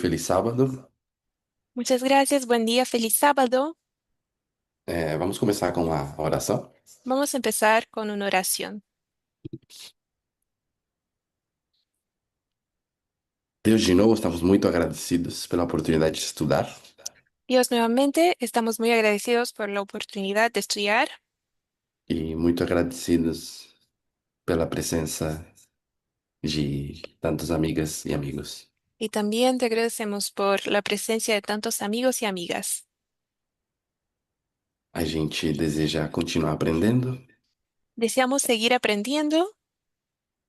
Feliz sábado. Muchas gracias, buen día, feliz sábado. Vamos começar com uma oração. Vamos a empezar con una oración. Deus, de novo, estamos muito agradecidos pela oportunidade de estudar Dios, nuevamente estamos muy agradecidos por la oportunidad de estudiar e muito agradecidos pela presença de tantas amigas e amigos. y también te agradecemos por la presencia de tantos amigos y amigas. A gente deseja continuar aprendendo, Deseamos seguir aprendiendo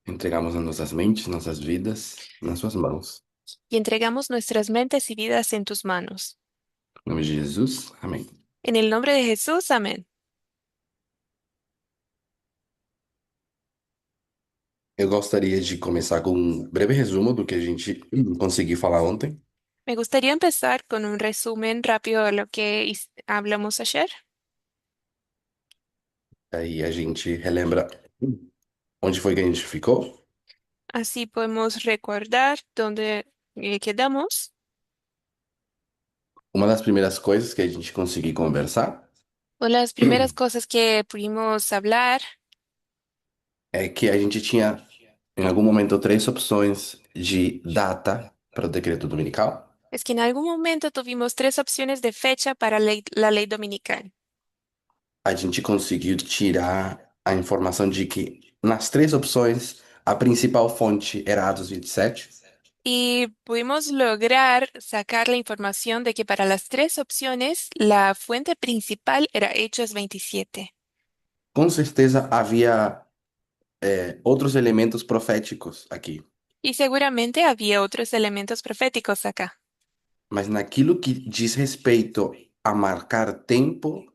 entregamos as nossas mentes, nossas vidas nas suas mãos. y entregamos nuestras mentes y vidas en tus manos. Em nome de Jesus, amém. En el nombre de Jesús, amén. Eu gostaria de começar com um breve resumo do que a gente conseguiu falar ontem. Me gustaría empezar con un resumen rápido de lo que hablamos ayer. Aí a gente relembra onde foi que a gente ficou. Así podemos recordar dónde quedamos. Uma das primeiras coisas que a gente conseguiu conversar O las primeras cosas que pudimos hablar é que a gente tinha, em algum momento, três opções de data para o decreto dominical. es que en algún momento tuvimos tres opciones de fecha para la ley dominical A gente conseguiu tirar a informação de que, nas três opções, a principal fonte era Atos 27. y pudimos lograr sacar la información de que para las tres opciones la fuente principal era Hechos 27 Com certeza havia outros elementos proféticos aqui, y seguramente había otros elementos proféticos acá, mas naquilo que diz respeito a marcar tempo,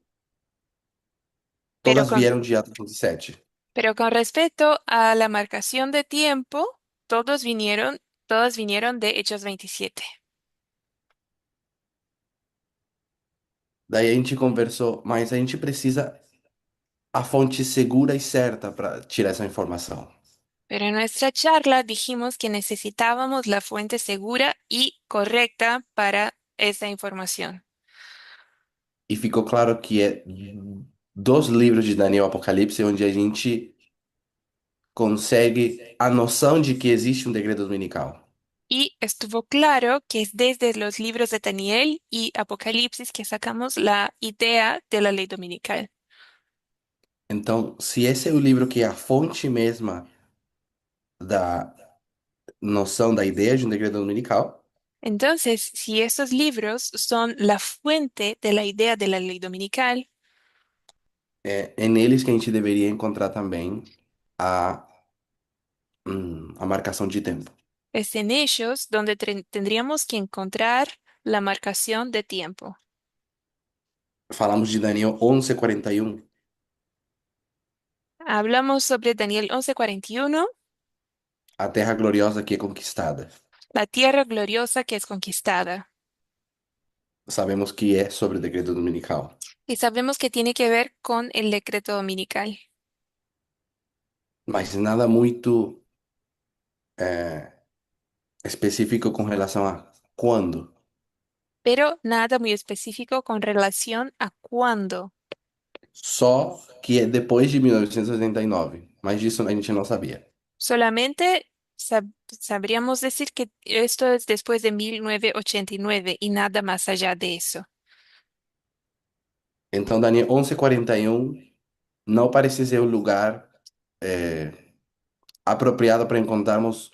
pero todas con, vieram de Atos 27. pero con respecto a la marcación de tiempo, todos vinieron, todas vinieron de Hechos 27. Daí a gente conversou, mas a gente precisa a fonte segura e certa para tirar essa informação. Pero en nuestra charla dijimos que necesitábamos la fuente segura y correcta para esa información. E ficou claro que é dos livros de Daniel e Apocalipse onde a gente consegue a noção de que existe um decreto dominical. Y estuvo claro que es desde los libros de Daniel y Apocalipsis que sacamos la idea de la ley dominical. Então, se esse é o livro que é a fonte mesma da noção, da ideia de um decreto dominical, Entonces, si esos libros son la fuente de la idea de la ley dominical, é neles que a gente deveria encontrar também a, a marcação de tempo. es en ellos donde tendríamos que encontrar la marcación de tiempo. Falamos de Daniel 11:41, Hablamos sobre Daniel 11:41, a terra gloriosa que é conquistada. la tierra gloriosa que es conquistada. Sabemos que é sobre o decreto dominical. Y sabemos que tiene que ver con el decreto dominical, Mas nada muito específico com relação a quando. pero nada muy específico con relación a cuándo. Só que é depois de 1989. Mas disso a gente não sabia. Solamente sabríamos decir que esto es después de 1989 y nada más allá de eso. Então, Daniel 11:41 não parece ser o lugar é, apropriado para encontrarmos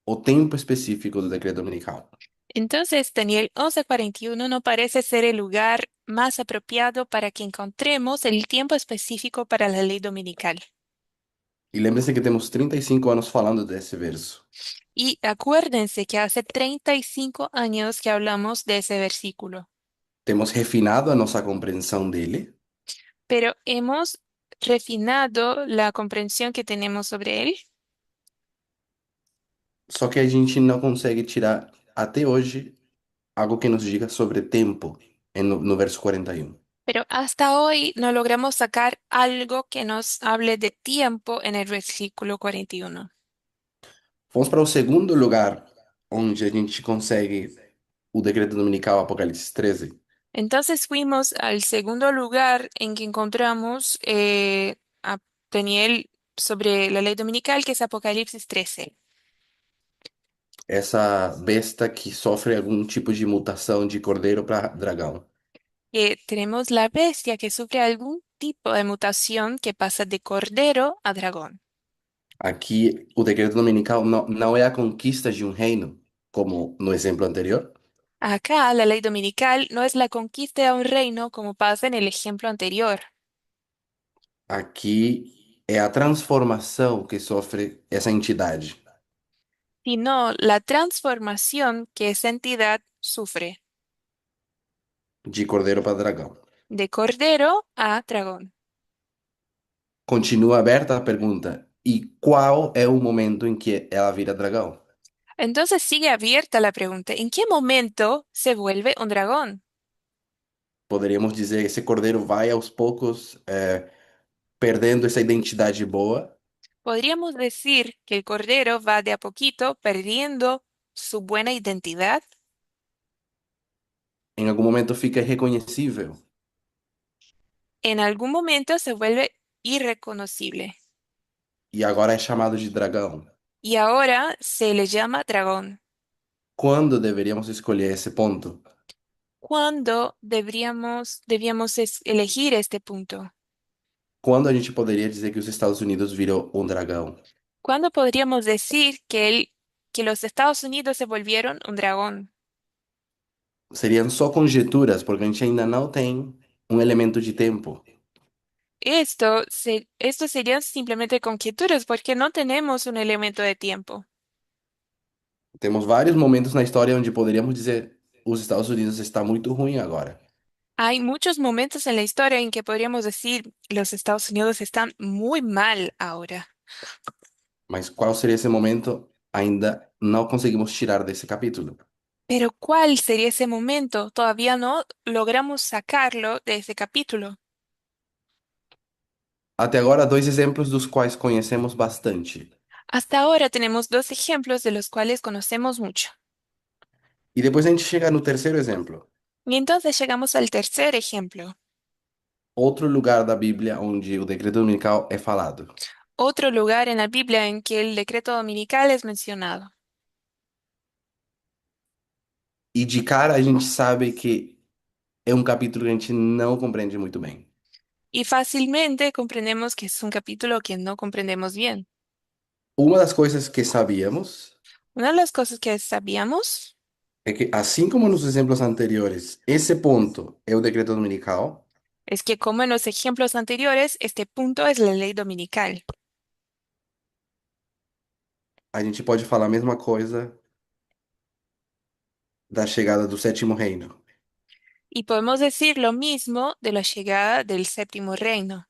o tempo específico do decreto dominical. Entonces, Daniel 11:41 no parece ser el lugar más apropiado para que encontremos el tiempo específico para la ley dominical. E lembre-se que temos 35 anos falando desse verso. Y acuérdense que hace 35 años que hablamos de ese versículo. Temos refinado a nossa compreensão dele, Pero hemos refinado la comprensión que tenemos sobre él, só que a gente não consegue tirar até hoje algo que nos diga sobre tempo no verso 41. pero hasta hoy no logramos sacar algo que nos hable de tiempo en el versículo 41. Vamos para o segundo lugar onde a gente consegue o decreto dominical Apocalipse 13. Entonces fuimos al segundo lugar en que encontramos a Daniel sobre la ley dominical, que es Apocalipsis 13. Essa besta que sofre algum tipo de mutação de cordeiro para dragão. Tenemos la bestia que sufre algún tipo de mutación que pasa de cordero a dragón. Aqui, o decreto dominical não é a conquista de um reino, como no exemplo anterior. Acá la ley dominical no es la conquista de un reino como pasa en el ejemplo anterior, Aqui é a transformação que sofre essa entidade, sino la transformación que esa entidad sufre de cordeiro para dragão. de cordero a dragón. Continua aberta a pergunta: e qual é o momento em que ela vira dragão? Entonces sigue abierta la pregunta, ¿en qué momento se vuelve un dragón? Poderíamos dizer que esse cordeiro vai aos poucos perdendo essa identidade boa. Podríamos decir que el cordero va de a poquito perdiendo su buena identidad. Em algum momento fica irreconhecível En algún momento se vuelve irreconocible e agora é chamado de dragão. y ahora se le llama dragón. Quando deveríamos escolher esse ponto? ¿Cuándo debíamos elegir este punto? Quando a gente poderia dizer que os Estados Unidos virou um dragão? ¿Cuándo podríamos decir que los Estados Unidos se volvieron un dragón? Seriam só conjecturas, porque a gente ainda não tem um elemento de tempo. Esto serían simplemente conjeturas porque no tenemos un elemento de tiempo. Temos vários momentos na história onde poderíamos dizer os Estados Unidos está muito ruim agora. Hay muchos momentos en la historia en que podríamos decir los Estados Unidos están muy mal ahora. Mas qual seria ese momento? Ainda não conseguimos tirar desse capítulo. Pero ¿cuál sería ese momento? Todavía no logramos sacarlo de ese capítulo. Até agora, dois exemplos dos quais conhecemos bastante. Hasta ahora tenemos dos ejemplos de los cuales conocemos mucho. E depois a gente chega no terceiro exemplo. Y entonces llegamos al tercer ejemplo, Outro lugar da Bíblia onde o decreto dominical é falado. otro lugar en la Biblia en que el decreto dominical es mencionado. E de cara a gente sabe que é um capítulo que a gente não compreende muito bem. Y fácilmente comprendemos que es un capítulo que no comprendemos bien. Uma das coisas que sabíamos Una de las cosas que sabíamos é que, assim como nos exemplos anteriores, esse ponto é o decreto dominical, es que, como en los ejemplos anteriores, este punto es la ley dominical. a gente pode falar a mesma coisa da chegada do sétimo reino. Y podemos decir lo mismo de la llegada del séptimo reino.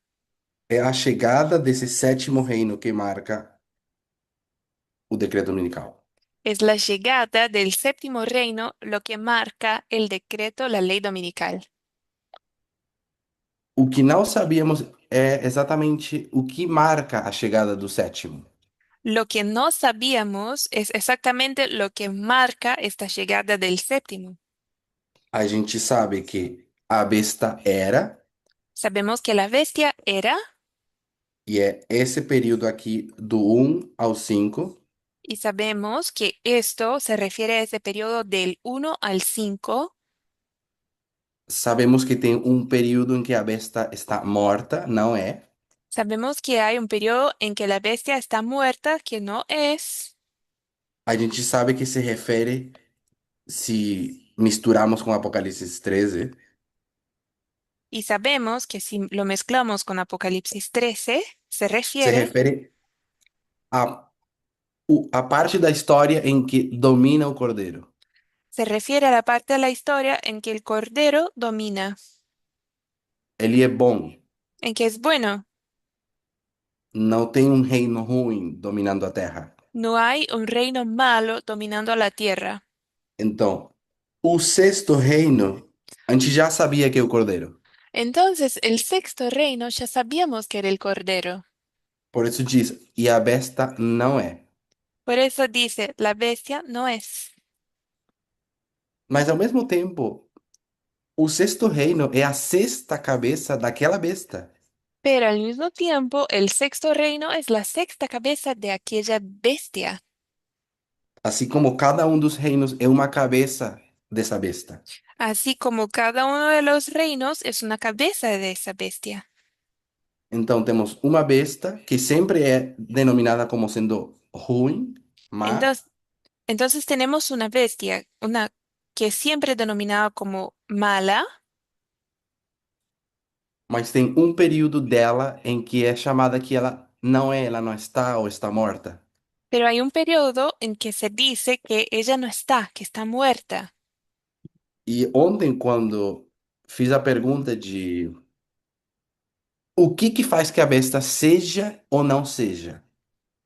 É a chegada desse sétimo reino que marca o decreto dominical. Es la llegada del séptimo reino lo que marca el decreto, la ley dominical. O que não sabíamos é exatamente o que marca a chegada do sétimo. Lo que no sabíamos es exactamente lo que marca esta llegada del séptimo. A gente sabe que a besta era, Sabemos que la bestia era, e é esse período aqui do 1 ao 5. y sabemos que esto se refiere a ese periodo del 1 al 5. Sabemos que tem um período em que a besta está morta, não é? Sabemos que hay un periodo en que la bestia está muerta, que no es, A gente sabe que se refere, se misturarmos com Apocalipse 13, y sabemos que si lo mezclamos con Apocalipsis 13, se se refiere, refere a, a parte da história em que domina o cordeiro. se refiere a la parte de la historia en que el Cordero domina, Ele é bom, en que es bueno. não tem um reino ruim dominando a terra. No hay un reino malo dominando la tierra. Então, o sexto reino, a gente já sabia que é o cordeiro. Entonces, el sexto reino ya sabíamos que era el Cordero. Por isso diz, e a besta não é. Por eso dice, la bestia no es. Mas ao mesmo tempo, o sexto reino é a sexta cabeça daquela besta. Pero al mismo tiempo, el sexto reino es la sexta cabeza de aquella bestia, Assim como cada um dos reinos é uma cabeça dessa besta. así como cada uno de los reinos es una cabeza de esa bestia. Então temos uma besta que sempre é denominada como sendo ruim, má, Entonces, entonces tenemos una bestia, una que es siempre denominada como mala, mas tem um período dela em que é chamada que ela não está ou está morta. pero hay un periodo en que se dice que ella no está, que está muerta. E ontem, quando fiz a pergunta de o que faz que a besta seja ou não seja,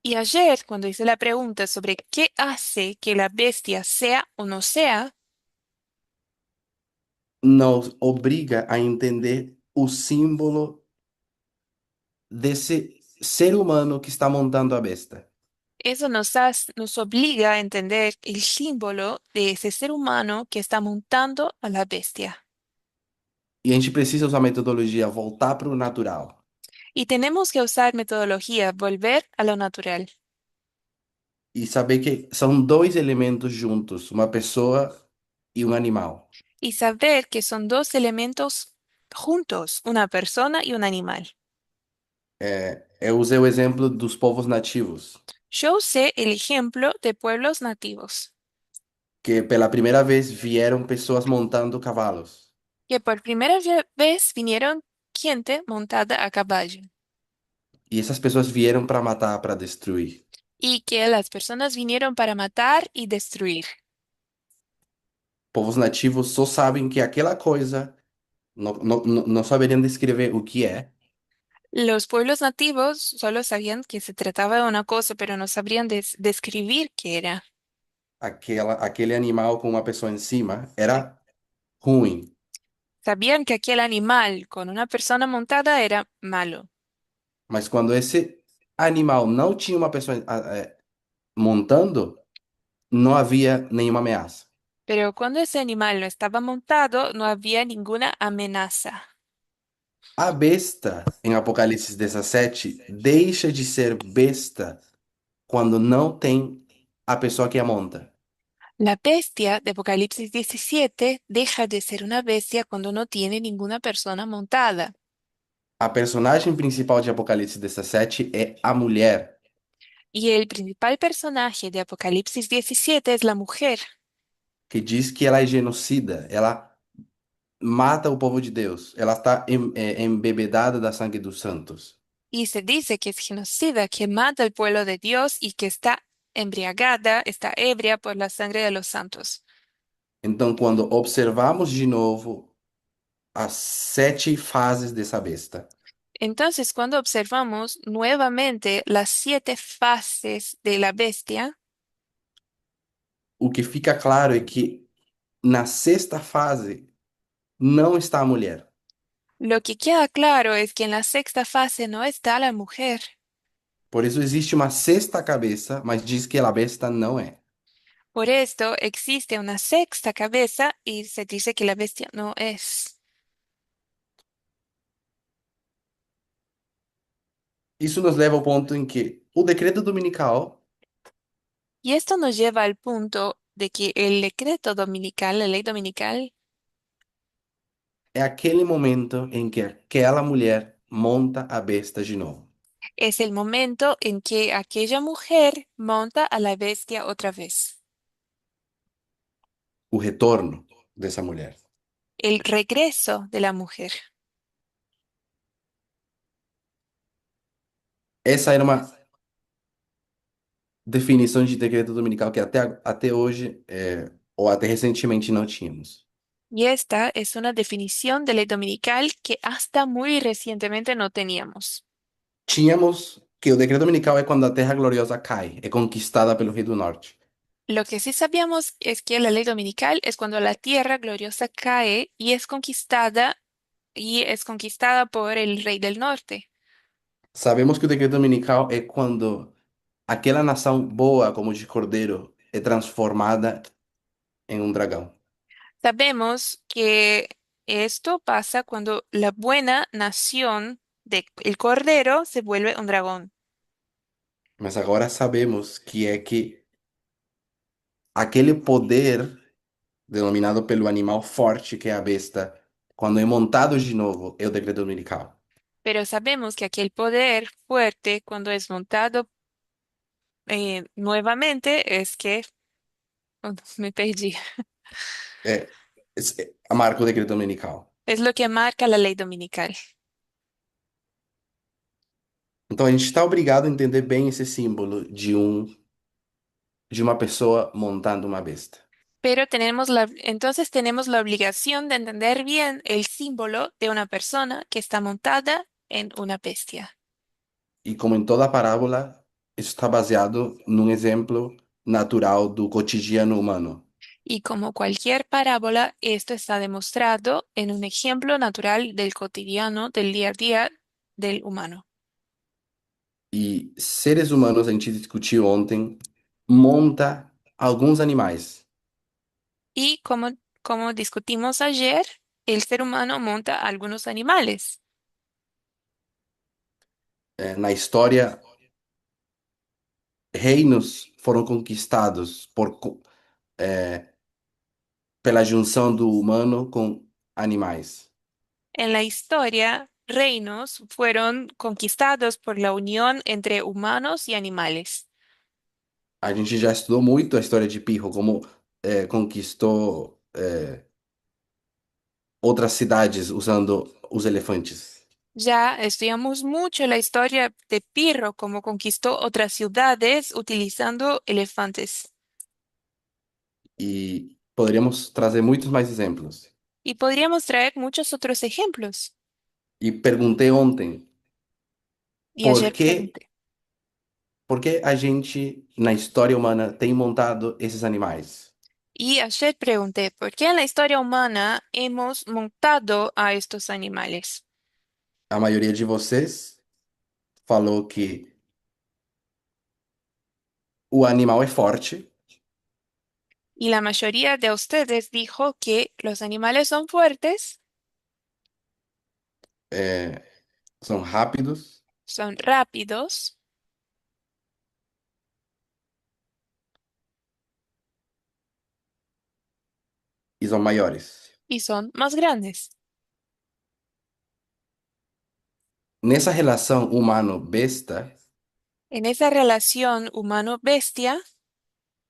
Y ayer, cuando hice la pregunta sobre qué hace que la bestia sea o no sea, nos obriga a entender o símbolo desse ser humano que está montando a besta. eso nos obliga a entender el símbolo de ese ser humano que está montando a la bestia. E a gente precisa usar a metodologia voltar para o natural Y tenemos que usar metodología, volver a lo natural e saber que são dois elementos juntos, uma pessoa e um animal. y saber que son dos elementos juntos, una persona y un animal. Eu usei o exemplo dos povos nativos, Yo usé el ejemplo de pueblos nativos, que pela primeira vez vieram pessoas montando cavalos. que por primera vez vinieron gente montada a caballo E essas pessoas vieram para matar, para destruir. y que las personas vinieron para matar y destruir. Povos nativos só sabem que aquela coisa, não saberiam descrever o que é, Los pueblos nativos solo sabían que se trataba de una cosa, pero no sabrían describir qué era. aquele animal com uma pessoa em cima, era ruim. Sabían que aquel animal con una persona montada era malo, Mas quando esse animal não tinha uma pessoa montando, não havia nenhuma ameaça. pero cuando ese animal no estaba montado, no había ninguna amenaza. A besta, em Apocalipse 17, deixa de ser besta quando não tem a pessoa que a monta. La bestia de Apocalipsis 17 deja de ser una bestia cuando no tiene ninguna persona montada. A personagem principal de Apocalipse 17 é a mulher, Y el principal personaje de Apocalipsis 17 es la mujer. que diz que ela é genocida, ela mata o povo de Deus, ela está embebedada da sangue dos santos. Y se dice que es genocida, que mata al pueblo de Dios y que está embriagada, está ebria por la sangre de los santos. Então, quando observamos de novo as sete fases dessa besta, Entonces, cuando observamos nuevamente las 7 fases de la bestia, o que fica claro é que na sexta fase não está a mulher. lo que queda claro es que en la 6ª fase no está la mujer. Por isso existe uma sexta cabeça, mas diz que a besta não é. Por esto existe una 6ª cabeza y se dice que la bestia no es. Isso nos leva ao ponto em que o decreto dominical Y esto nos lleva al punto de que el decreto dominical, la ley dominical, é aquele momento em que aquela mulher monta a besta de novo. es el momento en que aquella mujer monta a la bestia otra vez. O retorno dessa mulher. El regreso de la mujer. Essa era uma definição de decreto dominical que até hoje, ou até recentemente, não tínhamos. Y esta es una definición de ley dominical que hasta muy recientemente no teníamos. Tínhamos que o decreto dominical é quando a Terra Gloriosa cai, é conquistada pelo Rei do Norte. Lo que sí sabíamos es que la ley dominical es cuando la tierra gloriosa cae y es conquistada por el rey del norte. Sabemos que o decreto dominical é quando aquela nação boa, como de Cordeiro, é transformada em um dragão. Sabemos que esto pasa cuando la buena nación del cordero se vuelve un dragón. Mas agora sabemos que aquele poder denominado pelo animal forte que é a besta, quando é montado de novo, é o decreto dominical. Pero sabemos que aquel poder fuerte, cuando es montado nuevamente, es que... oh, me perdí. É, marca o decreto dominical. Es lo que marca la ley dominical. Então a gente está obrigado a entender bem esse símbolo de uma pessoa montando uma besta. Pero entonces tenemos la obligación de entender bien el símbolo de una persona que está montada en una bestia. E como em toda parábola, isso está baseado num exemplo natural do cotidiano humano. Y como cualquier parábola, esto está demostrado en un ejemplo natural del cotidiano, del día a día del humano. E seres humanos, a gente discutiu ontem, monta alguns animais. Y como discutimos ayer, el ser humano monta algunos animales. Na história, reinos foram conquistados pela junção do humano com animais. En la historia, reinos fueron conquistados por la unión entre humanos y animales. A gente já estudou muito a história de Pirro, como conquistou outras cidades usando os elefantes. Ya estudiamos mucho la historia de Pirro, cómo conquistó otras ciudades utilizando elefantes. E poderíamos trazer muitos mais exemplos. Y podríamos traer muchos otros ejemplos. E perguntei ontem, Y por ayer que, pregunté. por que a gente, na história humana, tem montado esses animais? Y ayer pregunté, ¿por qué en la historia humana hemos montado a estos animales? A maioria de vocês falou que o animal é forte, Y la mayoría de ustedes dijo que los animales son fuertes, é, são rápidos son rápidos e são maiores. y son más grandes. Nessa relação humano-besta, En esa relación humano-bestia,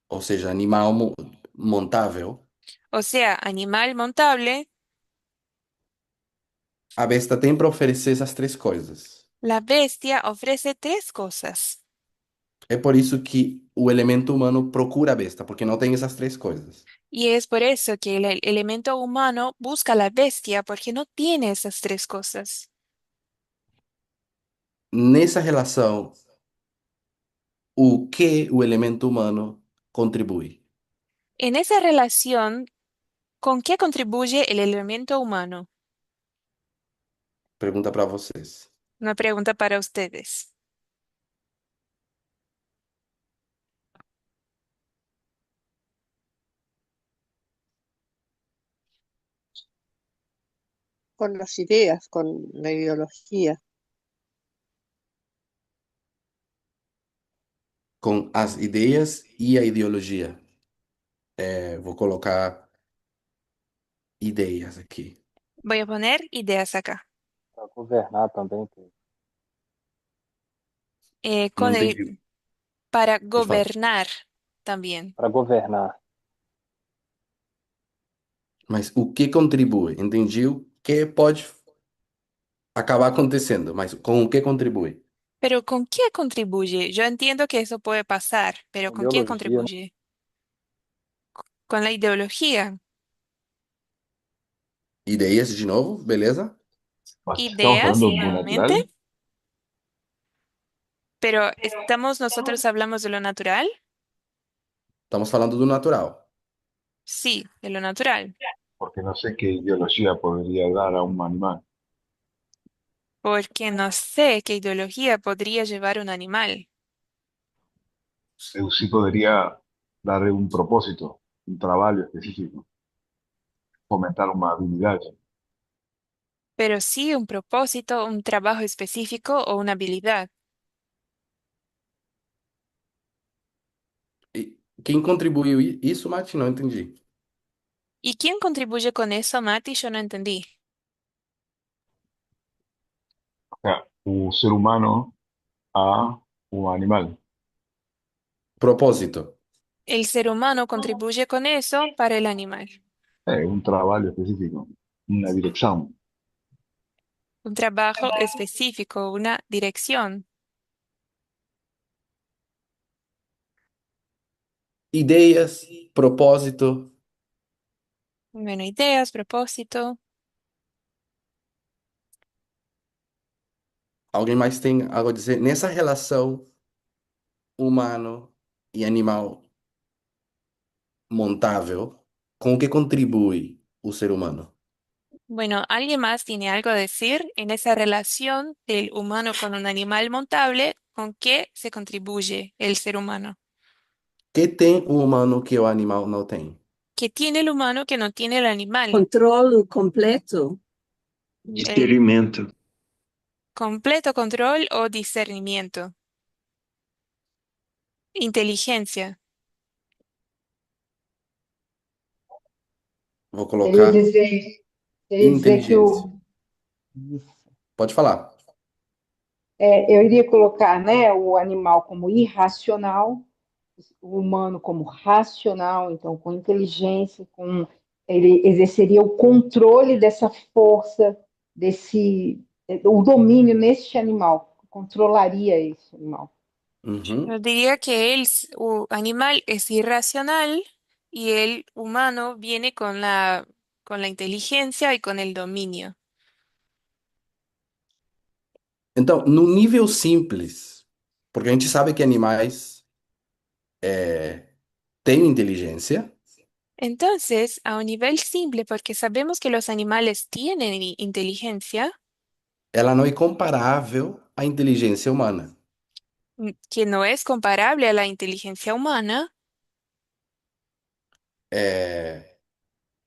ou seja, animal montável, o sea, animal montable, a besta tem para oferecer essas três coisas. la bestia ofrece tres cosas. É por isso que o elemento humano procura a besta, porque não tem essas três coisas. Y es por eso que el elemento humano busca la bestia porque no tiene esas tres cosas. Nessa relação, o que o elemento humano contribui? En esa relación, ¿con qué contribuye el elemento humano? Pergunta para vocês. Una pregunta para ustedes. Con las ideas, con la ideología. Com as ideias e a ideologia. Vou colocar ideias aqui. Voy a poner ideas acá. Para governar também, Não Con el entendi. para Pode falar. gobernar también. para governar. Mas o que contribui? Entendi o que pode acabar acontecendo, mas com o que contribui? Pero ¿con qué contribuye? Yo entiendo que eso puede pasar, pero ¿con qué Ideologia, né? contribuye? Con la ideología. Ideias de novo, beleza? Mas estamos Ideas, falando do nuevamente, natural? pero estamos nosotros hablamos de lo natural. Estamos falando do natural. Sí, de lo natural. Porque no sé qué ideología podría dar a un animal. Porque no sé qué ideología podría llevar un animal. Eu sí podría darle un propósito, un trabajo específico. fomentar uma habilidade. pero sí un propósito, un trabajo específico o una habilidad. E quem contribuiu isso, Mati? Não entendi. ¿Y quién contribuye con eso, Mati? Yo no entendí. O sea, o ser humano a o animal. Propósito. El ser humano contribuye con eso para el animal. Um trabalho específico, uma direção. Un trabajo específico, una dirección. Ideias, propósito. Bueno, ideas, propósito. Alguém mais tem algo a dizer? Nessa relação humano e animal montável, com o que contribui o ser humano? Bueno, ¿alguien más tiene algo a decir en esa relación del humano con un animal montable? ¿Con qué se contribuye el ser humano? Que tem o humano que o animal não tem? ¿Qué tiene el humano que no tiene el animal? Controlo completo. El Discernimento. completo control o discernimiento. Inteligencia. Vou Seria colocar dizer, seria dizer que inteligência. Pode falar. eu iria colocar, né, o animal como irracional, o humano como racional, então com inteligência, ele exerceria o controle dessa força, o domínio neste animal, controlaria esse animal. Uhum. Yo diría que animal es irracional y el humano viene con la inteligencia y con el dominio. Então, no nível simples, porque a gente sabe que animais têm inteligência, Entonces, a un nivel simple, porque sabemos que los animales tienen inteligencia, ela não é comparável à inteligência humana. que no es comparable a la inteligencia humana, É,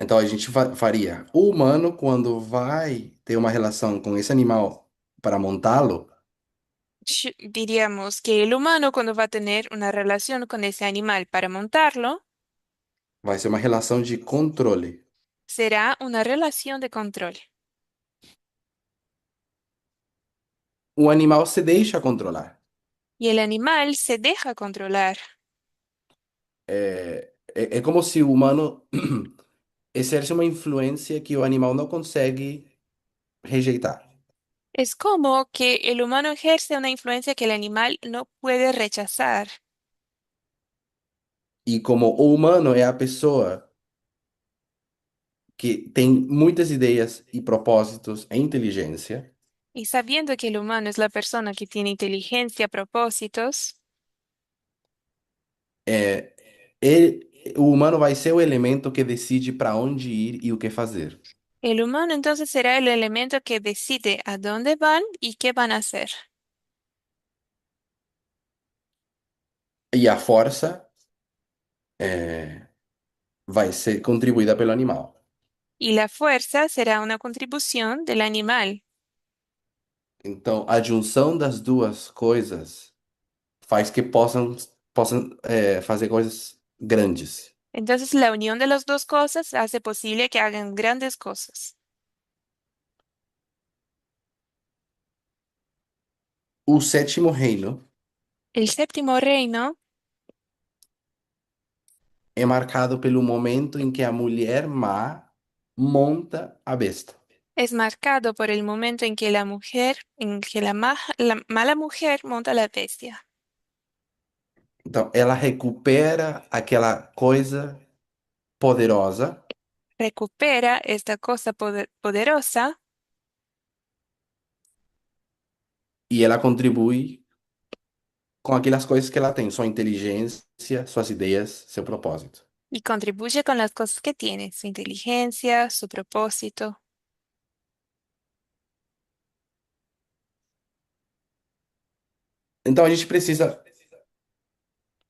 Então, a gente faria o humano, quando vai ter uma relação com esse animal para montá-lo, diríamos que el humano cuando va a tener una relación con ese animal para montarlo, vai ser uma relação de controle. será una relación de control. O animal se deixa controlar. Y el animal se deja controlar. É como se o humano exerce uma influência que o animal não consegue rejeitar. Es como que el humano ejerce una influencia que el animal no puede rechazar. E como o humano é a pessoa que tem muitas ideias e propósitos e inteligência, Y sabiendo que el humano es la persona que tiene inteligencia, propósitos, é, o humano vai ser o elemento que decide para onde ir e o que fazer. el humano entonces será el elemento que decide a dónde van y qué van a hacer. E a força vai ser contribuída pelo animal. Y la fuerza será una contribución del animal. Então, a junção das duas coisas faz que possam fazer coisas grandes. Entonces la unión de las dos cosas hace posible que hagan grandes cosas. O sétimo reino El séptimo reino é marcado pelo momento em que a mulher má monta a besta. es marcado por el momento en que la mala mujer monta la bestia. Então, ela recupera aquela coisa poderosa Recupera esta cosa poderosa e ela contribui com aquelas coisas que ela tem, sua inteligência, suas ideias, seu propósito. y contribuye con las cosas que tiene, su inteligencia, su propósito. Então, a gente precisa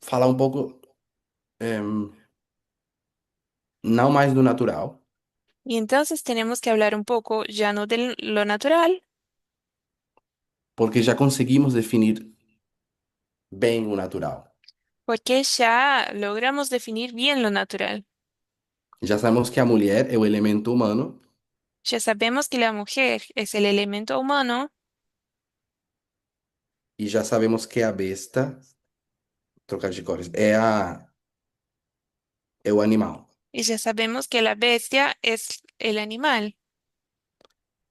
falar um pouco, não mais do natural, Y entonces tenemos que hablar un poco ya no de lo natural, porque já conseguimos definir bem o natural. porque ya logramos definir bien lo natural. Já sabemos que a mulher é o elemento humano Ya sabemos que la mujer es el elemento humano e já sabemos que a besta, trocar de cores, é o animal. y ya sabemos que la bestia es el animal.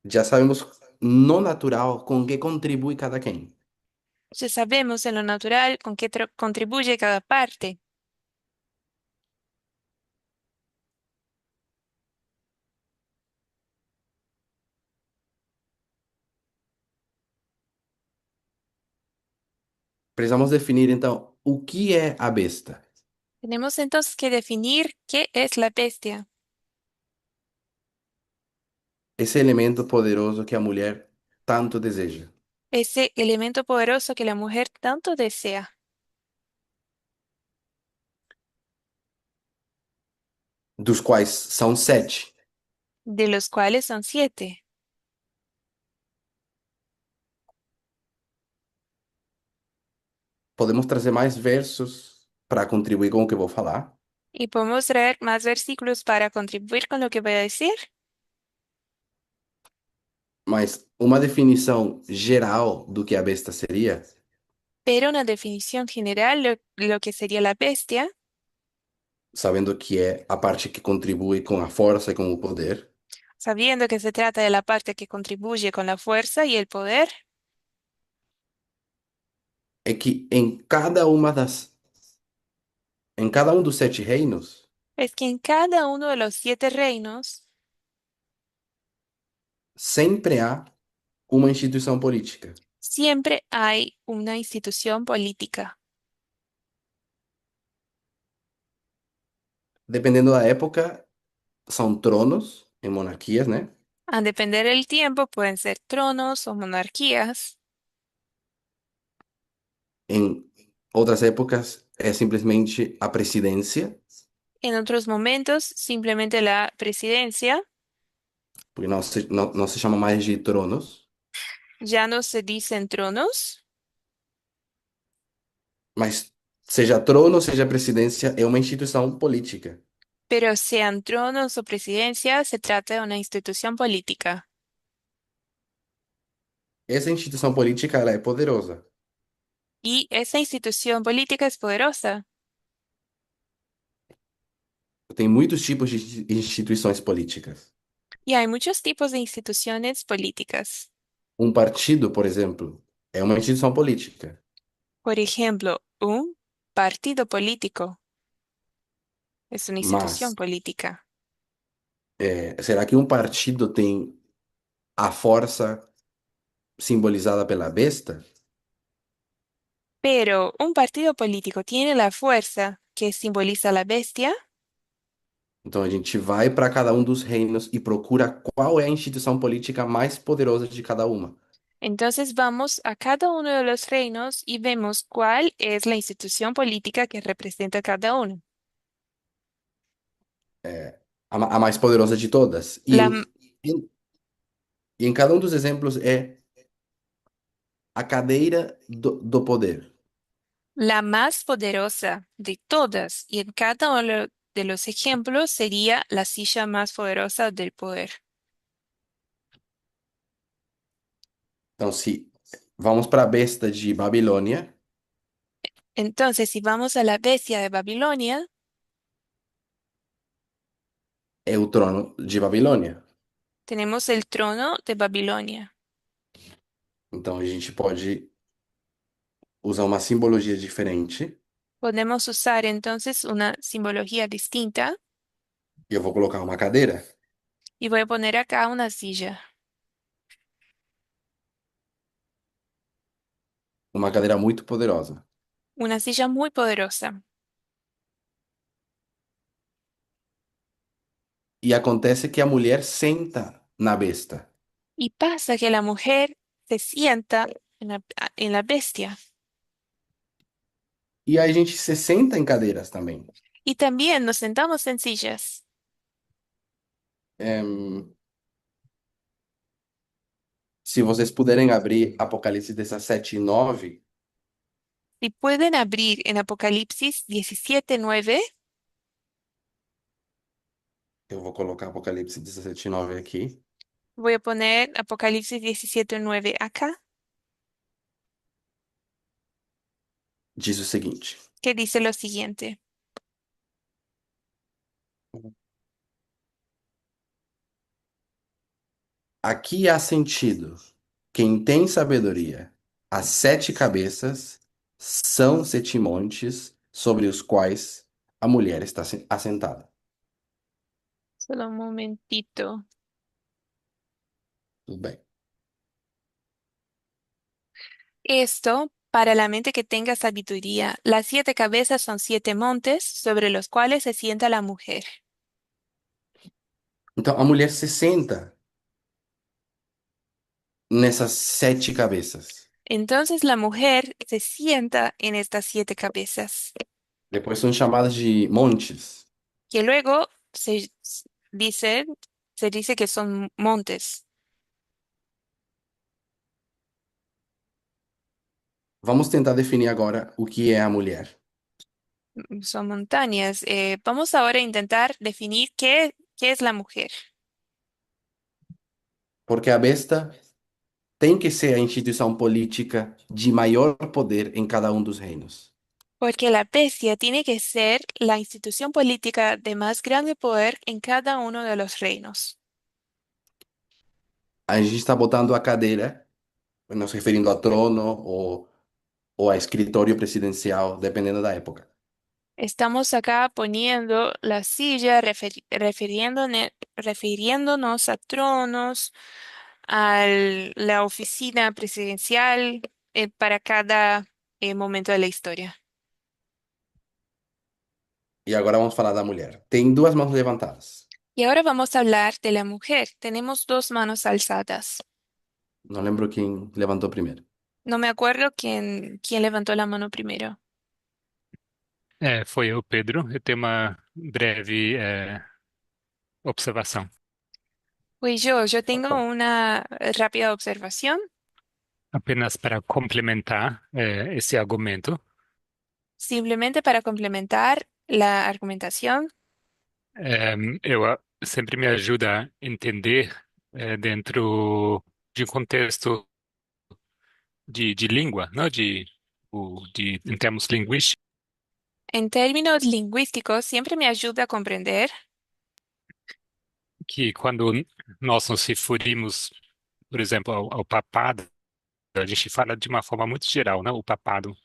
Já sabemos no natural com que contribui cada quem. Ya sabemos en lo natural con qué contribuye cada parte. Precisamos definir então o que é a besta. Tenemos entonces que definir qué es la bestia, Esse elemento poderoso que a mulher tanto deseja, ese elemento poderoso que la mujer tanto desea, dos quais são sete. de los cuales son 7. Podemos trazer mais versos para contribuir com o que eu vou falar, Y podemos traer más versículos para contribuir con lo que voy a decir, mas uma definição geral do que a besta seria, pero una definición general, lo que sería la bestia, sabendo que é a parte que contribui com a força e com o poder, sabiendo que se trata de la parte que contribuye con la fuerza y el poder, é que em cada um dos sete reinos, es que en cada uno de los 7 reinos sempre há uma instituição política. siempre hay una institución política. Dependendo da época, são tronos em monarquias, né? A depender del tiempo, pueden ser tronos o monarquías. Em outras épocas, é simplesmente a presidência, En otros momentos, simplemente la presidencia. porque não se chama mais de tronos, Ya no se dicen tronos, mas seja trono, seja presidência, é uma instituição política. pero sean tronos o presidencia, se trata de una institución política. Essa instituição política, ela é poderosa. Y esa institución política es poderosa. Tem muitos tipos de instituições políticas. Y hay muchos tipos de instituciones políticas. Um partido, por exemplo, é uma instituição política, Por ejemplo, un partido político es una institución mas política. será que um partido tem a força simbolizada pela besta? Pero un partido político tiene la fuerza que simboliza la bestia. Então a gente vai para cada um dos reinos e procura qual é a instituição política mais poderosa de cada uma. Entonces vamos a cada uno de los reinos y vemos cuál es la institución política que representa cada uno. A mais poderosa de todas. E La, em cada um dos exemplos é a cadeira do poder. la más poderosa de todas y en cada uno de los ejemplos sería la silla más poderosa del poder. Então, se vamos para a besta de Babilônia, Entonces, si vamos a la bestia de Babilonia, é o trono de Babilônia. tenemos el trono de Babilonia. Então a gente pode usar uma simbologia diferente. Podemos usar entonces una simbología distinta E eu vou colocar uma cadeira. y voy a poner acá una silla. Uma cadeira muito poderosa. Una silla muy poderosa. E acontece que a mulher senta na besta. Y pasa que la mujer se sienta en la bestia. E aí a gente se senta em cadeiras também. Y también nos sentamos en sillas. Em, se vocês puderem abrir Apocalipse 17:9, Si pueden abrir en Apocalipsis 17:9, eu vou colocar Apocalipse 17:9 aqui. voy a poner Apocalipsis 17:9 acá, Diz o seguinte: que dice lo siguiente. Aqui há sentido. Quem tem sabedoria, as 7 cabeças são 7 montes sobre os quais a mulher está assentada. Solo un momentito. Tudo bem. Esto, para la mente que tenga sabiduría, las 7 cabezas son 7 montes sobre los cuales se sienta la mujer. Então a mulher se senta nessas 7 cabeças. Entonces la mujer se sienta en estas 7 cabezas, Depois são chamadas de montes. que luego dice, se dice que son montes. Vamos tentar definir agora o que é a mulher. Son montañas. Vamos ahora a intentar definir qué es la mujer, Porque a besta tem que ser a instituição política de maior poder em cada um dos reinos. porque la bestia tiene que ser la institución política de más grande poder en cada uno de los reinos. A gente está botando a cadeira, nos referindo a trono ou a escritório presidencial, dependendo da época. Estamos acá poniendo la silla, refiriéndonos a tronos, a la oficina presidencial, para cada momento de la historia. E agora vamos falar da mulher. Tem 2 mãos levantadas. Y ahora vamos a hablar de la mujer. Tenemos 2 manos alzadas. Não lembro quem levantou primeiro. No me acuerdo quién levantó la mano primero. Foi eu, Pedro. Eu tenho uma breve observação. Pues yo tengo Ok. una rápida observación. Apenas para complementar esse argumento, Simplemente para complementar la argumentación. sempre me ajuda a entender dentro de um contexto de língua, não? Em termos linguísticos, En términos lingüísticos, siempre me ayuda a comprender que quando nós nos referimos, por exemplo, ao papado, a gente fala de uma forma muito geral, né? O papado.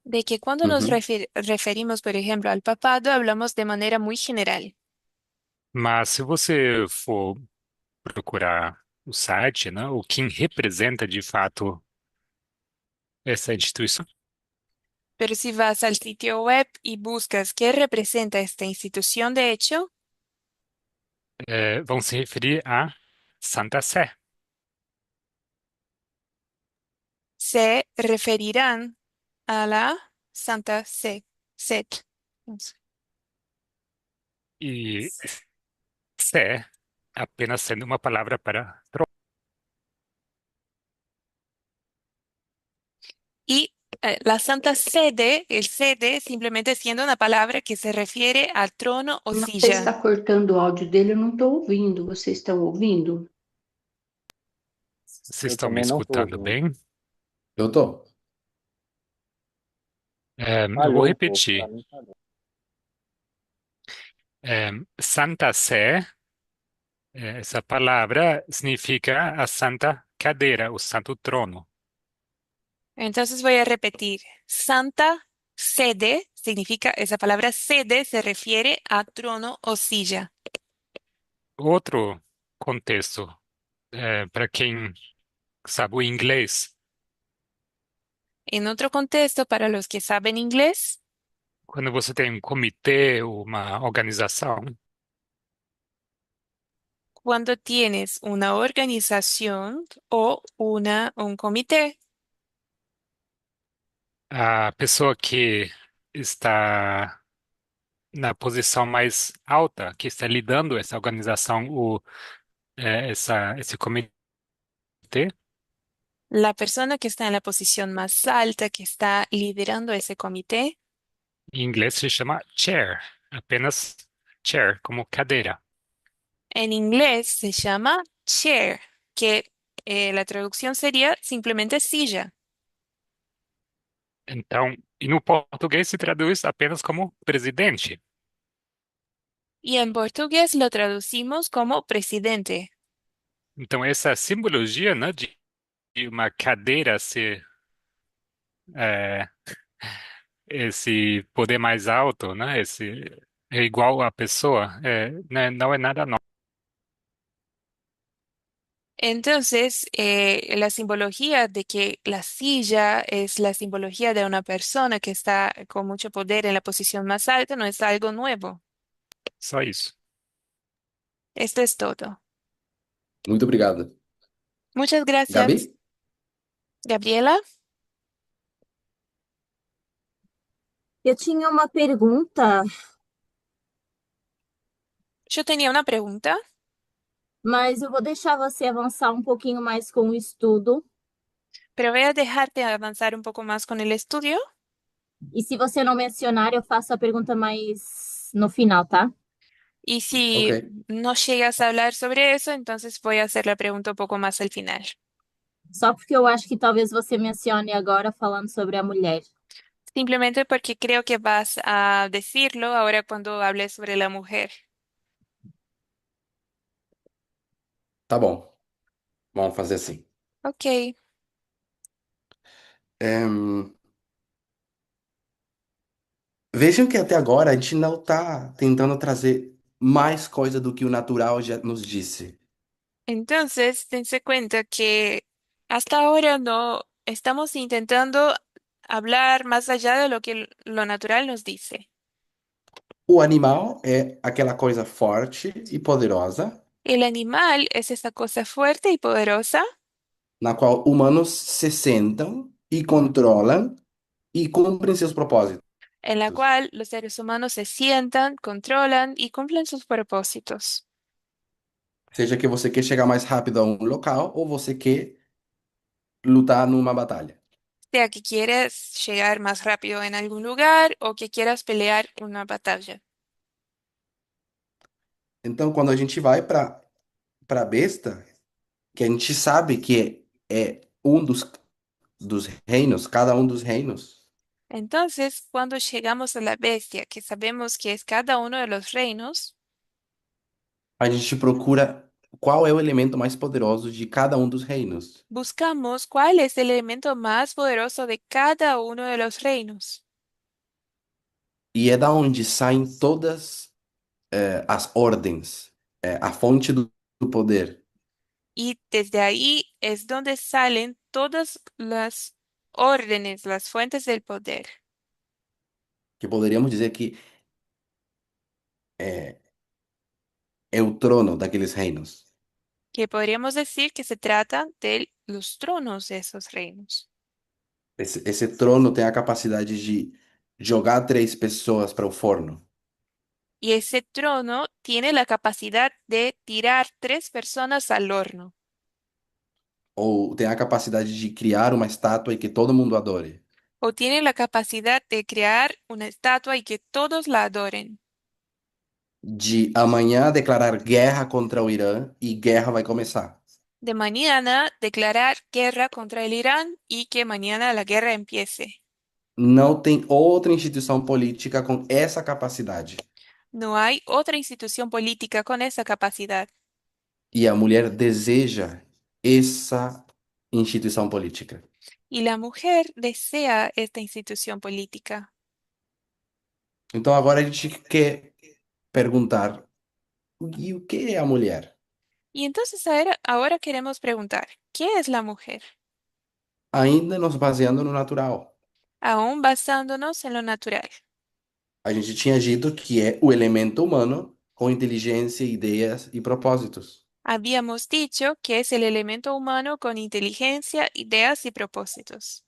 de que cuando nos Uhum. referimos, por ejemplo, al papado, hablamos de manera muy general. Mas se você for procurar o site, né, o quem representa de fato essa instituição, Pero si vas al sitio web y buscas qué representa esta institución de hecho, vão se referir a Santa Sé. se referirán a la Santa Sed. E Sé apenas sendo uma palavra para trono. Y la Santa Sede, el sede, simplemente siendo una palabra que se refiere al trono o Você está silla. cortando o áudio dele, eu não estou ouvindo. Vocês estão ouvindo? Vocês Eu estão me também não estou escutando ouvindo. bem? Eu tô. Eu vou Falhou um pouco, para repetir. mim falhou. Santa Sé, essa palavra significa a Santa Cadeira, o Santo Trono. Entonces voy a repetir. Santa Sede significa, esa palabra sede se refiere a trono o silla. Outro contexto, para quem sabe o inglês, En otro contexto, para los que saben inglés, quando você tem um comitê, uma organização, cuando tienes una organización o un comité, a pessoa que está na posição mais alta, que está lidando essa organização, esse comitê, La persona que está en la posición más alta, que está liderando ese comité, em inglês se chama chair, apenas chair, como cadeira. en inglés se llama chair, que la traducción sería simplemente silla. Então, e no português se traduz apenas como presidente. Y en portugués lo traducimos como presidente. Então, essa simbologia, né, de uma cadeira ser é, esse poder mais alto, né, esse é igual à pessoa, né, não é nada novo. Entonces, la simbología de que la silla es la simbología de una persona que está con mucho poder en la posición más alta no es algo nuevo. Só isso. Esto es todo. Muito obrigado. Muchas gracias, Gabi? Gabriela. Eu tinha uma pergunta, Yo tenía una pregunta, mas eu vou deixar você avançar um pouquinho mais com o estudo. pero voy a dejarte avanzar un poco más con el estudio. E se você não mencionar, eu faço a pergunta mais no final, tá? Y si Ok. no llegas a hablar sobre eso, entonces voy a hacer la pregunta un poco más al final. Só porque eu acho que talvez você mencione agora falando sobre a mulher. Simplemente porque creo que vas a decirlo ahora cuando hables sobre la mujer. Tá bom. Vamos fazer assim. Ok. Em, Vejam que até agora a gente não está tentando trazer mais coisa do que o natural já nos disse. Entonces, dense cuenta que hasta ahora no estamos intentando hablar más allá de lo que lo natural nos dice. O animal é aquela coisa forte e poderosa, El animal es esta cosa fuerte y poderosa na qual humanos se sentam e controlam e cumprem seus propósitos. en la cual los seres humanos se sientan, controlan y cumplen sus propósitos. Seja que você quer chegar mais rápido a um local ou você quer lutar numa batalha. Sea que quieras llegar más rápido en algún lugar o que quieras pelear una batalla. Então, quando a gente vai para besta, que a gente sabe que é um dos reinos, cada um dos reinos, Entonces, cuando llegamos a la bestia, que sabemos que es cada uno de los reinos, a gente procura qual é o elemento mais poderoso de cada um dos reinos. buscamos cuál es el elemento más poderoso de cada uno de los reinos. E é da onde saem todas as ordens, a fonte do poder. Y desde ahí es donde salen todas las órdenes, las fuentes del poder, Que poderíamos dizer que é, é o trono daqueles reinos. que podríamos decir que se trata de los tronos de esos reinos. Esse trono tem a capacidade de jogar três pessoas para o forno, Y ese trono tiene la capacidad de tirar 3 personas al horno, ou tem a capacidade de criar uma estátua e que todo mundo adore. o tiene la capacidad de crear una estatua y que todos la adoren. De amanhã declarar guerra contra o Irã e guerra vai começar. De mañana declarar guerra contra el Irán y que mañana la guerra empiece. Não tem outra instituição política com essa capacidade. No hay otra institución política con esa capacidad. E a mulher deseja essa instituição política. Y la mujer desea esta institución política. Então agora a gente quer perguntar: e o que é a mulher? Y entonces ahora queremos preguntar, ¿qué es la mujer? Ainda nos baseando no natural. Aún basándonos en lo natural. A gente tinha dito que é o elemento humano com inteligência, ideias e propósitos. Habíamos dicho que es el elemento humano con inteligencia, ideas y propósitos.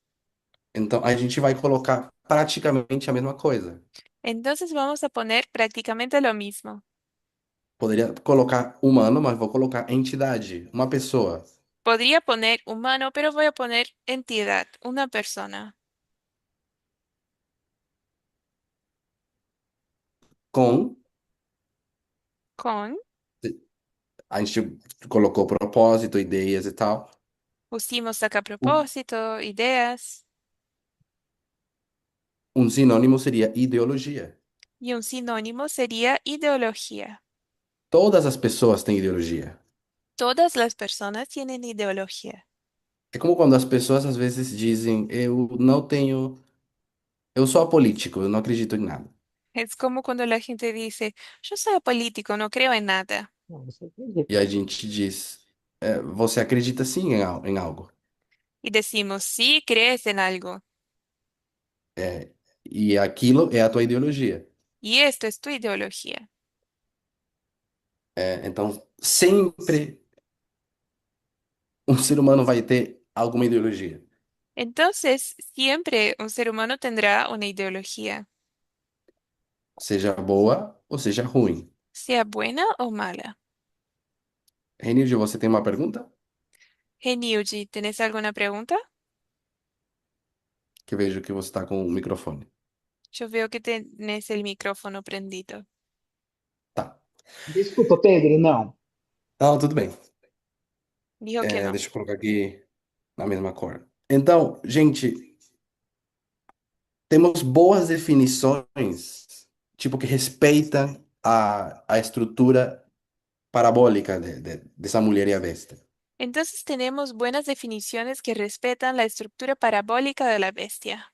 Então a gente vai colocar praticamente a mesma coisa. Entonces vamos a poner prácticamente lo mismo. Poderia colocar humano, mas vou colocar entidade, uma pessoa, Podría poner humano, pero voy a poner entidad, una persona, com. con, A gente colocou propósito, ideias e tal. pusimos acá Um propósito, ideas, um sinônimo seria ideologia. y un sinónimo sería ideología. Todas as pessoas têm ideologia. Todas las personas tienen ideología. É como quando as pessoas às vezes dizem: Eu não tenho. Eu sou apolítico, eu não acredito em nada. Es como cuando la gente dice, yo soy político, no creo en nada. Não, você acredita. E a gente diz: Você acredita sim em algo. Y decimos, sí, crees en algo. E aquilo é a tua ideologia. Y esto es tu ideología. Então, sempre um ser humano vai ter alguma ideologia, Entonces, siempre un ser humano tendrá una ideología, seja boa ou seja ruim. sea buena o mala. Renilde, você tem uma pergunta? Hey, Niuji, ¿tenés alguna pregunta? Que vejo que você está com o microfone. Yo veo que tenés el micrófono prendido. Tá. Desculpa, Pedro, não. Não, tudo bem. Dijo que no. Deixa eu colocar aqui na mesma cor. Então, gente, temos boas definições, tipo, que respeitam a estrutura parabólica dessa mulher e a besta. Entonces tenemos buenas definiciones que respetan la estructura parabólica de la bestia.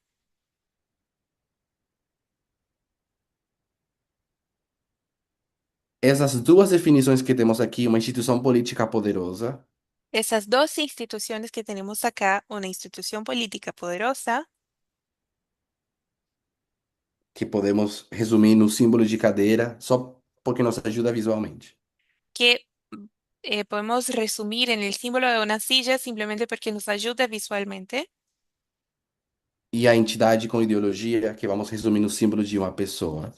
Essas duas definições que temos aqui, uma instituição política poderosa, Esas dos instituciones que tenemos acá, una institución política poderosa, que podemos resumir no símbolo de cadeira, só porque nos ajuda visualmente. que podemos resumir en el símbolo de una silla simplemente porque nos ayuda visualmente, E a entidade com ideologia, que vamos resumir no símbolo de uma pessoa.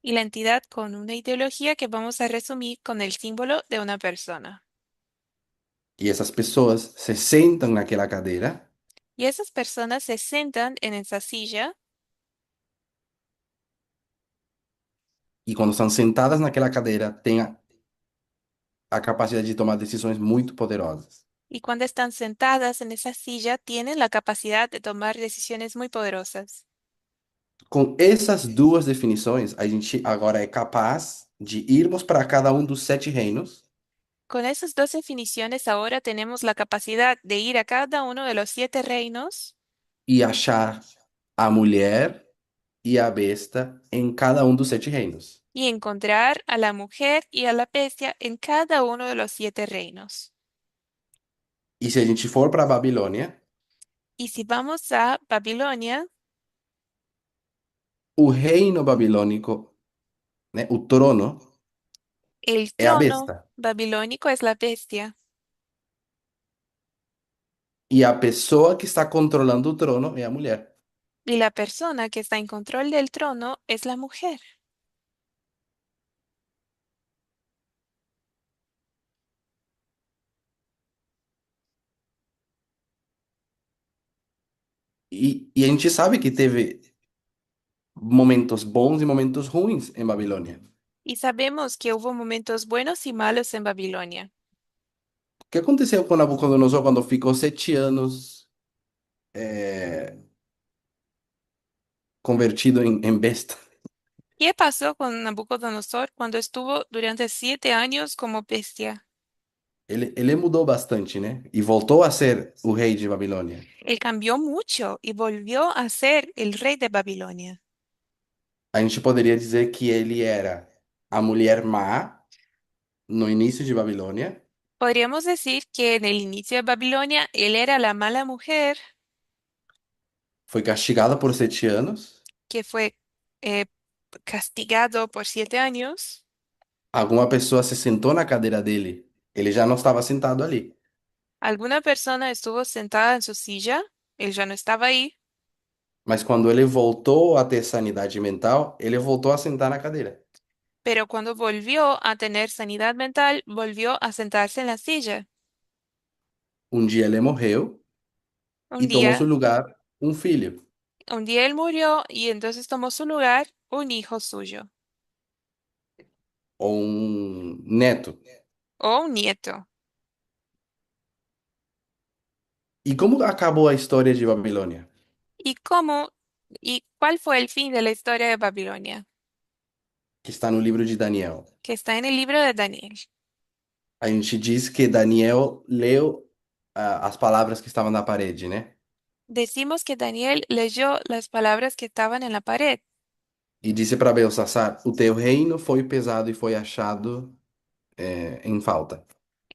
y la entidad con una ideología que vamos a resumir con el símbolo de una persona. E essas pessoas se sentam naquela cadeira Y esas personas se sientan en esa silla e quando estão sentadas naquela cadeira, têm a capacidade de tomar decisões muito poderosas. y cuando están sentadas en esa silla tienen la capacidad de tomar decisiones muy poderosas. Com essas duas definições, a gente agora é capaz de irmos para cada um dos sete reinos Con esas dos definiciones ahora tenemos la capacidad de ir a cada uno de los 7 reinos e achar a mulher e a besta em cada um dos sete reinos. y encontrar a la mujer y a la bestia en cada uno de los 7 reinos. E se a gente for para a Babilônia, Y si vamos a Babilonia, o reino babilônico, né, o trono, el é a trono besta. babilónico es la bestia E a pessoa que está controlando o trono é a mulher. y la persona que está en control del trono es la mujer. E a gente sabe que teve momentos bons e momentos ruins em Babilônia. Y sabemos que hubo momentos buenos y malos en Babilonia. O que aconteceu com Nabucodonosor quando ficou 7 anos convertido em besta? ¿Qué pasó con Nabucodonosor cuando estuvo durante 7 años como bestia? Ele mudou bastante, né? E voltou a ser o rei de Babilônia. Él cambió mucho y volvió a ser el rey de Babilonia. A gente poderia dizer que ele era a mulher má no início de Babilônia, Podríamos decir que en el inicio de Babilonia él era la mala mujer foi castigada por 7 anos. que fue eh, castigado por 7 años. Alguma pessoa se sentou na cadeira dele. Ele já não estava sentado ali. Alguna persona estuvo sentada en su silla, él ya no estaba ahí. Mas quando ele voltou a ter sanidade mental, ele voltou a sentar na cadeira. Pero cuando volvió a tener sanidad mental, volvió a sentarse en la silla. Um dia ele morreu Un e tomou día, seu lugar um filho, un día él murió y entonces tomó su lugar un hijo suyo ou um neto. o un nieto. E como acabou a história de Babilônia? ¿Y cómo y cuál fue el fin de la historia de Babilonia? Que está no livro de Daniel. Que está en el libro de Daniel. A gente diz que Daniel leu as palavras que estavam na parede, né? Decimos que Daniel leyó las palabras que estaban en la pared E disse para Belsassar: O teu reino foi pesado e foi achado em falta.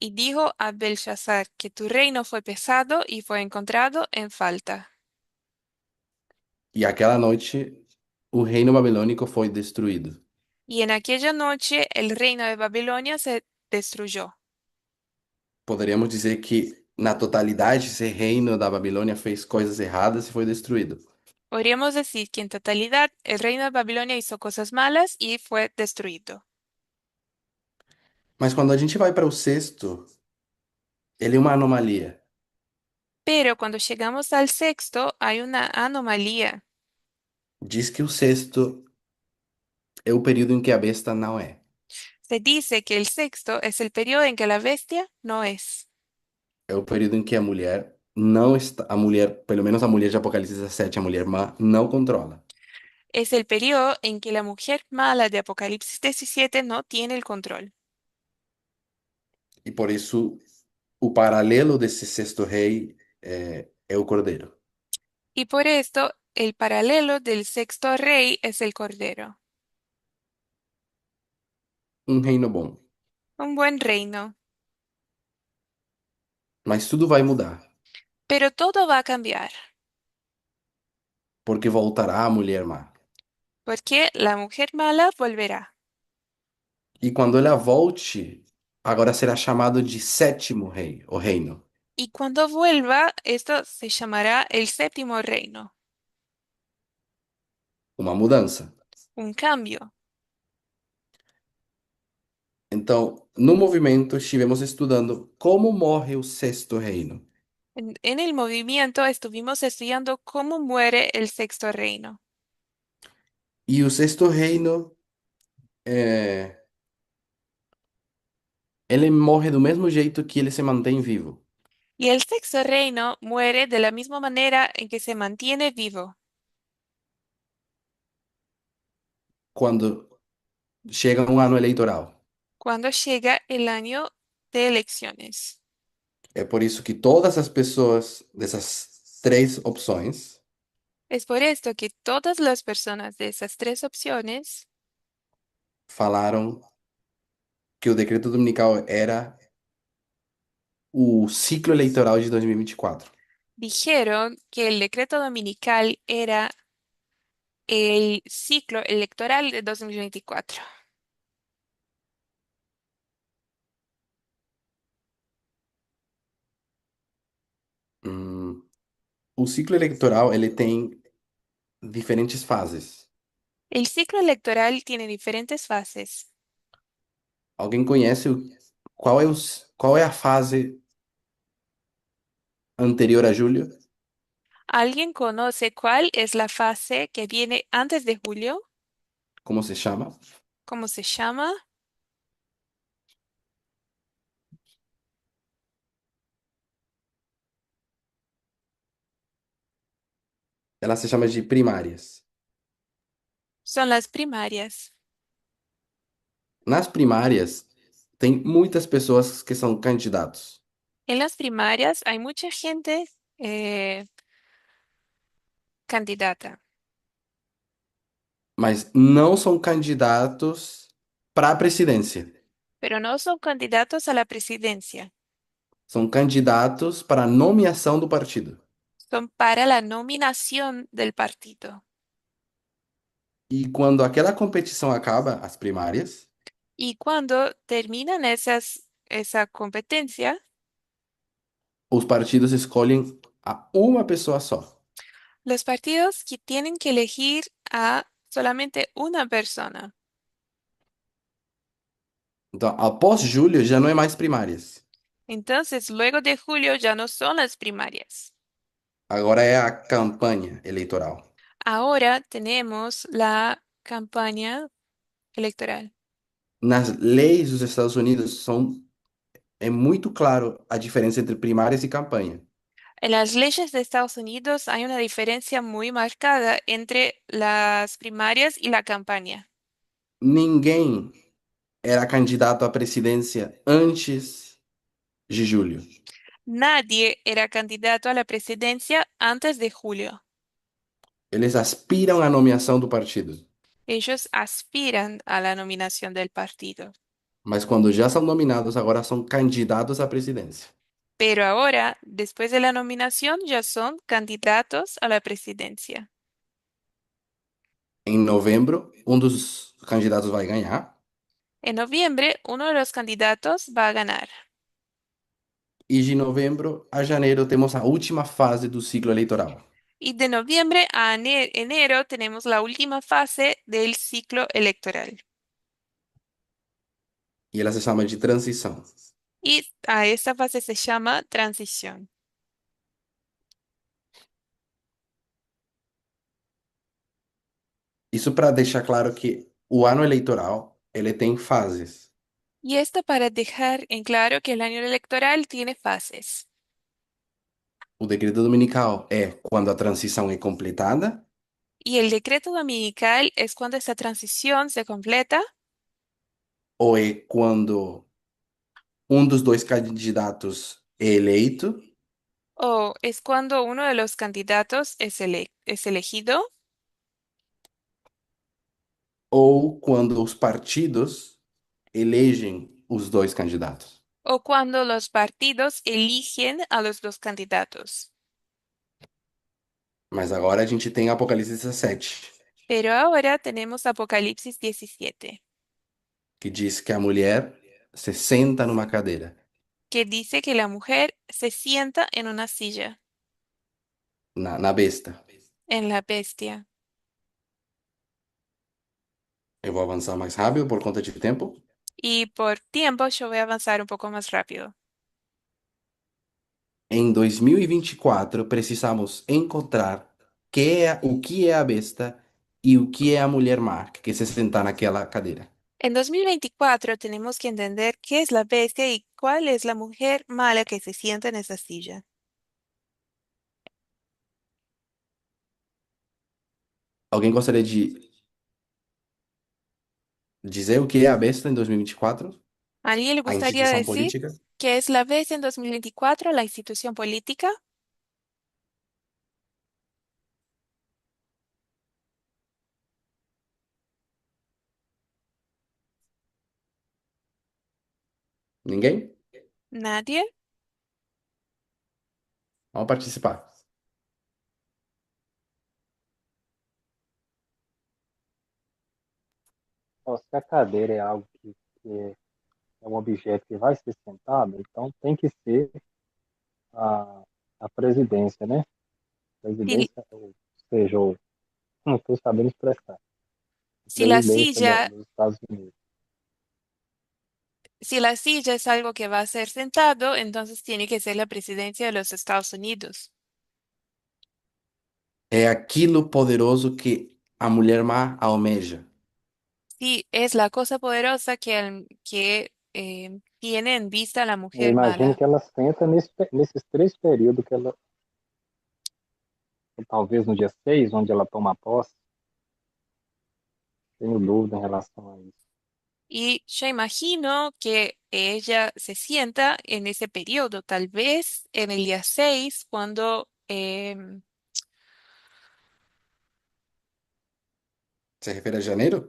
y dijo a Belshazzar que tu reino fue pesado y fue encontrado en falta. E aquela noite o reino babilônico foi destruído. Y en aquella noche el reino de Babilonia se destruyó. Poderíamos dizer que, na totalidade, esse reino da Babilônia fez coisas erradas e foi destruído. Podríamos decir que en totalidad el reino de Babilonia hizo cosas malas y fue destruido. Mas quando a gente vai para o sexto, ele é uma anomalia. Pero cuando llegamos al sexto hay una anomalía. Diz que o sexto é o período em que a besta não é. Se dice que el sexto es el periodo en que la bestia no es. É o período em que a mulher não está, a mulher, pelo menos a mulher de Apocalipse 17, a mulher má, não controla. Es el periodo en que la mujer mala de Apocalipsis 17 no tiene el control. E por isso, o paralelo desse sexto rei é o cordeiro. Y por esto, el paralelo del sexto rey es el cordero. Um reino bom. Un buen reino. Mas tudo vai mudar, Pero todo va a cambiar, porque voltará a mulher má. porque la mujer mala volverá. E quando ela volte, agora será chamado de sétimo rei, o reino. Y cuando vuelva, esto se llamará el séptimo reino, Uma mudança. un cambio. Então, no movimento, estivemos estudando como morre o sexto reino. En el movimiento estuvimos estudiando cómo muere el sexto reino. E o sexto reino, ele morre do mesmo jeito que ele se mantém vivo. Y el sexto reino muere de la misma manera en que se mantiene vivo, Quando chega um ano eleitoral. cuando llega el año de elecciones. É por isso que todas as pessoas dessas três opções Es por esto que todas las personas de esas tres opciones falaram que o decreto dominical era o ciclo eleitoral de 2024. dijeron que el decreto dominical era el ciclo electoral de 2024. Hum, o ciclo eleitoral ele tem diferentes fases. El ciclo electoral tiene diferentes fases. Alguém conhece qual é a fase anterior a julho? ¿Alguien conoce cuál es la fase que viene antes de julio? Como se chama? ¿Cómo se llama? Ela se chama de primárias. Son las primarias. Nas primárias, tem muitas pessoas que são candidatos, En las primarias hay mucha gente candidata, mas não são candidatos para a presidência. pero no son candidatos a la presidencia. São candidatos para a nomeação do partido. Son para la nominación del partido. E quando aquela competição acaba, as primárias, Y cuando terminan esa competencia, os partidos escolhem a uma pessoa só. Los partidos que tienen que elegir a solamente una persona. Então, após julho, já não é mais primárias. Entonces, luego de julio ya no son las primarias. Agora é a campanha eleitoral. Ahora tenemos la campaña electoral. Nas leis dos Estados Unidos é muito claro a diferença entre primárias e campanha. En las leyes de Estados Unidos hay una diferencia muy marcada entre las primarias y la campaña. Ninguém era candidato à presidência antes de julho. Nadie era candidato a la presidencia antes de julio. Eles aspiram à nomeação do partido, Ellos aspiran a la nominación del partido. mas quando já são nominados, agora são candidatos à presidência. Pero ahora, después de la nominación, ya son candidatos a la presidencia. Em novembro, um dos candidatos vai ganhar, En noviembre, uno de los candidatos va a ganar. e de novembro a janeiro temos a última fase do ciclo eleitoral. Y de noviembre a enero tenemos la última fase del ciclo electoral. E ela se chama de transição. Y a esta fase se llama transición. Isso para deixar claro que o ano eleitoral, ele tem fases. Y esto para dejar en claro que el año electoral tiene fases. O decreto dominical é quando a transição é completada, Y el decreto dominical es cuando esta transición se completa ou é quando um dos dois candidatos é eleito, o es cuando uno de los candidatos es elegido ou quando os partidos elegem os dois candidatos. o cuando los partidos eligen a los dos candidatos. Mas agora a gente tem Apocalipse 17, Pero ahora tenemos Apocalipsis 17, que diz que a mulher se senta numa cadeira, que dice que la mujer se sienta en una silla, na besta. en la bestia. Eu vou avançar mais rápido por conta de tempo. Y por tiempo yo voy a avanzar un poco más rápido. Em 2024, precisamos encontrar o que é a besta e o que é a mulher má que se senta naquela cadeira. En 2024 tenemos que entender qué es la bestia y cuál es la mujer mala que se sienta en esa silla. Alguém gostaria de dizer o que é a besta em 2024? ¿A alguien le A gustaría instituição decir política? qué es la bestia en 2024, la institución política? Ninguém? ¿Nadie? Vamos participar. Ó, se a cadeira é algo que é um objeto que vai ser sentado, então tem que ser a presidência, né? Si, Presidência, ou seja, não estou sabendo expressar, si la presidência silla, dos Estados Unidos. si la silla es algo que va a ser sentado, entonces tiene que ser la presidencia de los Estados Unidos. É aquilo poderoso que a mulher má almeja. Sí, es la cosa poderosa que tiene en vista la Eu mujer imagino mala. que ela senta nesses três períodos que ela, talvez no dia 6, onde ela toma posse, tenho dúvida em relação a isso. Y yo imagino que ella se sienta en ese periodo, tal vez en el día 6, cuando, Se refere a janeiro?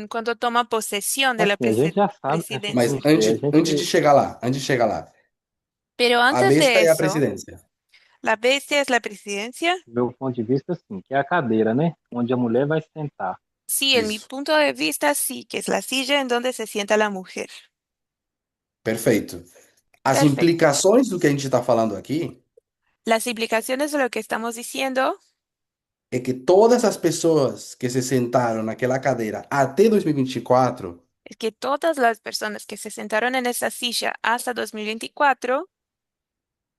cuando toma posesión de la Assim, a gente já sabe, Mas presidencia. não sei, a antes de chegar lá, Pero a antes besta de é a eso, presidência. la bestia es la presidencia. do meu ponto de vista, assim, que é a cadeira, né? Onde a mulher vai sentar. Sí, en mi Isso. punto de vista, sí, que es la silla en donde se sienta la mujer. Perfeito. As Perfecto. implicações do que a gente está falando aqui Las implicaciones de lo que estamos diciendo é que todas as pessoas que se sentaram naquela cadeira até 2024 es que todas las personas que se sentaron en esa silla hasta 2024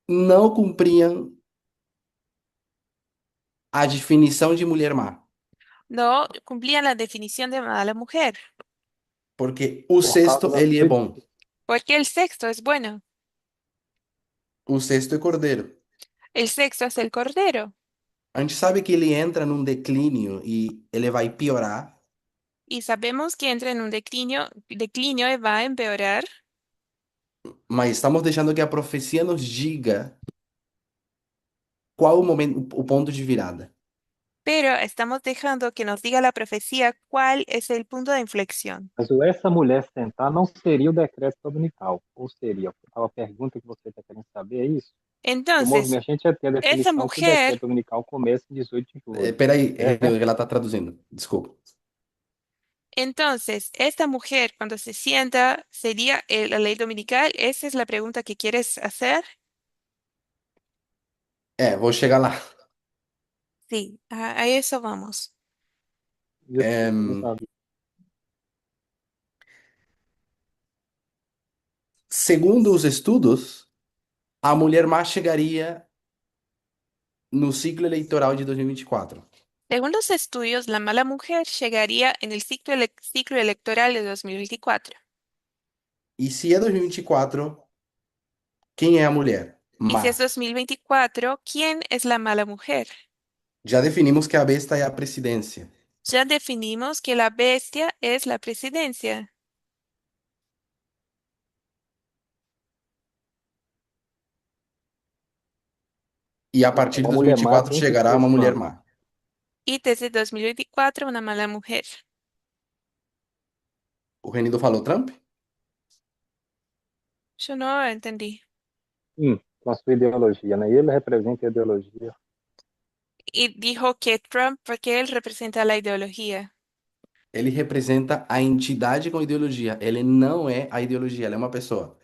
não cumpriam a definição de mulher má, no cumplían la definición de mala mujer, porque o por sexto causa da ele é sua bom, porque el sexto es bueno, o sexto é cordeiro. el sexto es el cordero. A gente sabe que ele entra num declínio e ele vai piorar, Y sabemos que entra en un declinio y va a empeorar, mas estamos deixando que a profecia nos diga qual o momento, o ponto de virada. pero estamos dejando que nos diga la profecía cuál es el punto de inflexión. Mas o essa mulher sentar não seria o decreto dominical, ou seria? A pergunta que você está querendo saber é isso? O Entonces, movimento, a gente já tem a esa definição que o mujer, decreto dominical começa em 18 de julho, Peraí, Renê, certo? que ela tá traduzindo. Desculpa. entonces, esta mujer cuando se sienta sería la ley dominical. ¿Esa es la pregunta que quieres hacer? Vou chegar lá. Sí, a eso vamos. É, Desculpa, não sabia. segundo os estudos, a mulher má chegaria no ciclo eleitoral de 2024. Según los estudios, la mala mujer llegaría en el ciclo electoral de 2024. E se é 2024, quem é a mulher Y si es má? 2024, ¿quién es la mala mujer? Já definimos que a besta é a presidência. Ya definimos que la bestia es la presidencia. E a partir de Uma mulher má 2024 tem que chegará ser uma mulher humana. má. Y desde 2024, una mala mujer. O Renido falou Trump? Yo no entendí. Com a sua ideologia, né? Ele representa a ideologia. Y dijo que Trump, porque él representa la ideología. Ele representa a entidade com ideologia. Ele não é a ideologia, ele é uma pessoa.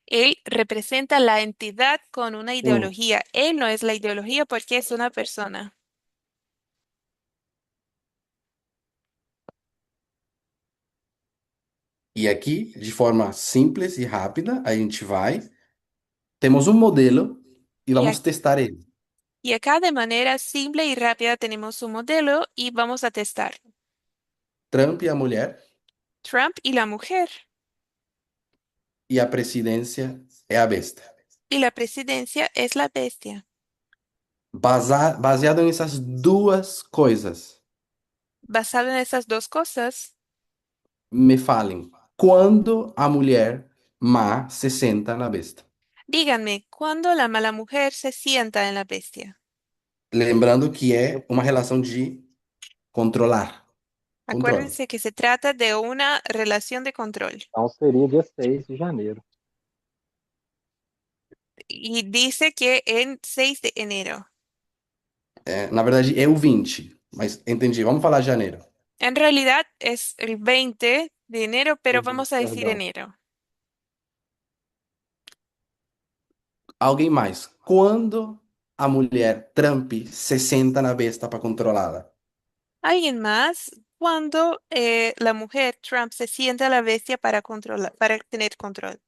Él representa la entidad con una Um. ideología. Él no es la ideología porque es una persona. E aqui, de forma simples e rápida, a gente vai, temos um modelo e Y, vamos testar ele. y acá de manera simple y rápida tenemos un modelo y vamos a testar. Trump e a mulher Trump y la mujer. e a presidência é a besta. Y la presidencia es la bestia. Baseado nessas duas coisas, Basado en esas dos cosas, me falem quando a mulher má se senta na besta. díganme, ¿cuándo la mala mujer se sienta en la bestia? Lembrando que é uma relação de controlar, controle. Acuérdense que se trata de una relación de control. Então seria dia 6 de janeiro. Y dice que en 6 de enero. Na verdade, é o 20, mas entendi. Vamos falar janeiro. En realidad es el 20 de enero, pero vamos a decir Perdão. enero. Alguém mais? Quando a mulher Trump se senta na besta para controlá-la? ¿Alguien más? Cuando la mujer Trump se sienta a la bestia para controlar, para tener control.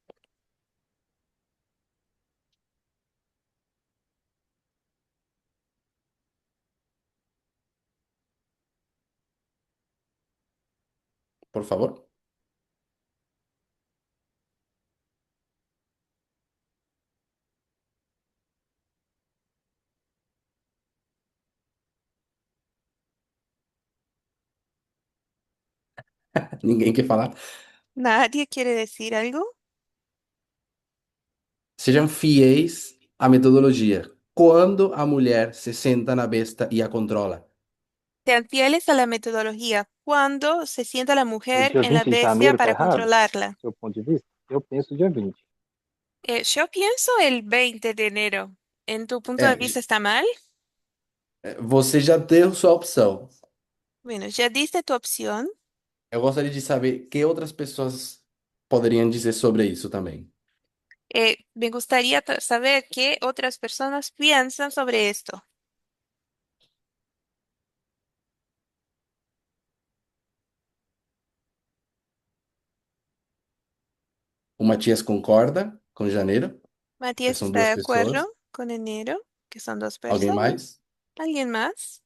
Por favor. Ninguém quer falar? ¿Nadie quiere decir algo? Sejam fiéis à metodologia. Quando a mulher se senta na besta e a controla? Sean fieles a la metodología. ¿Cuándo se sienta la O mujer dia en la 20 de bestia janeiro tá para errado? controlarla? Do seu ponto de vista? Eu penso dia 20. Yo pienso el 20 de enero. ¿En tu punto de É, vista está mal? você já deu sua opção. Bueno, ya diste tu opción. Eu gostaria de saber que outras pessoas poderiam dizer sobre isso também. Me gustaría saber qué otras personas piensan sobre esto. O Matias concorda com janeiro, que Matías são está duas de acuerdo pessoas. con enero, que son dos Alguém personas. mais? ¿Alguien más?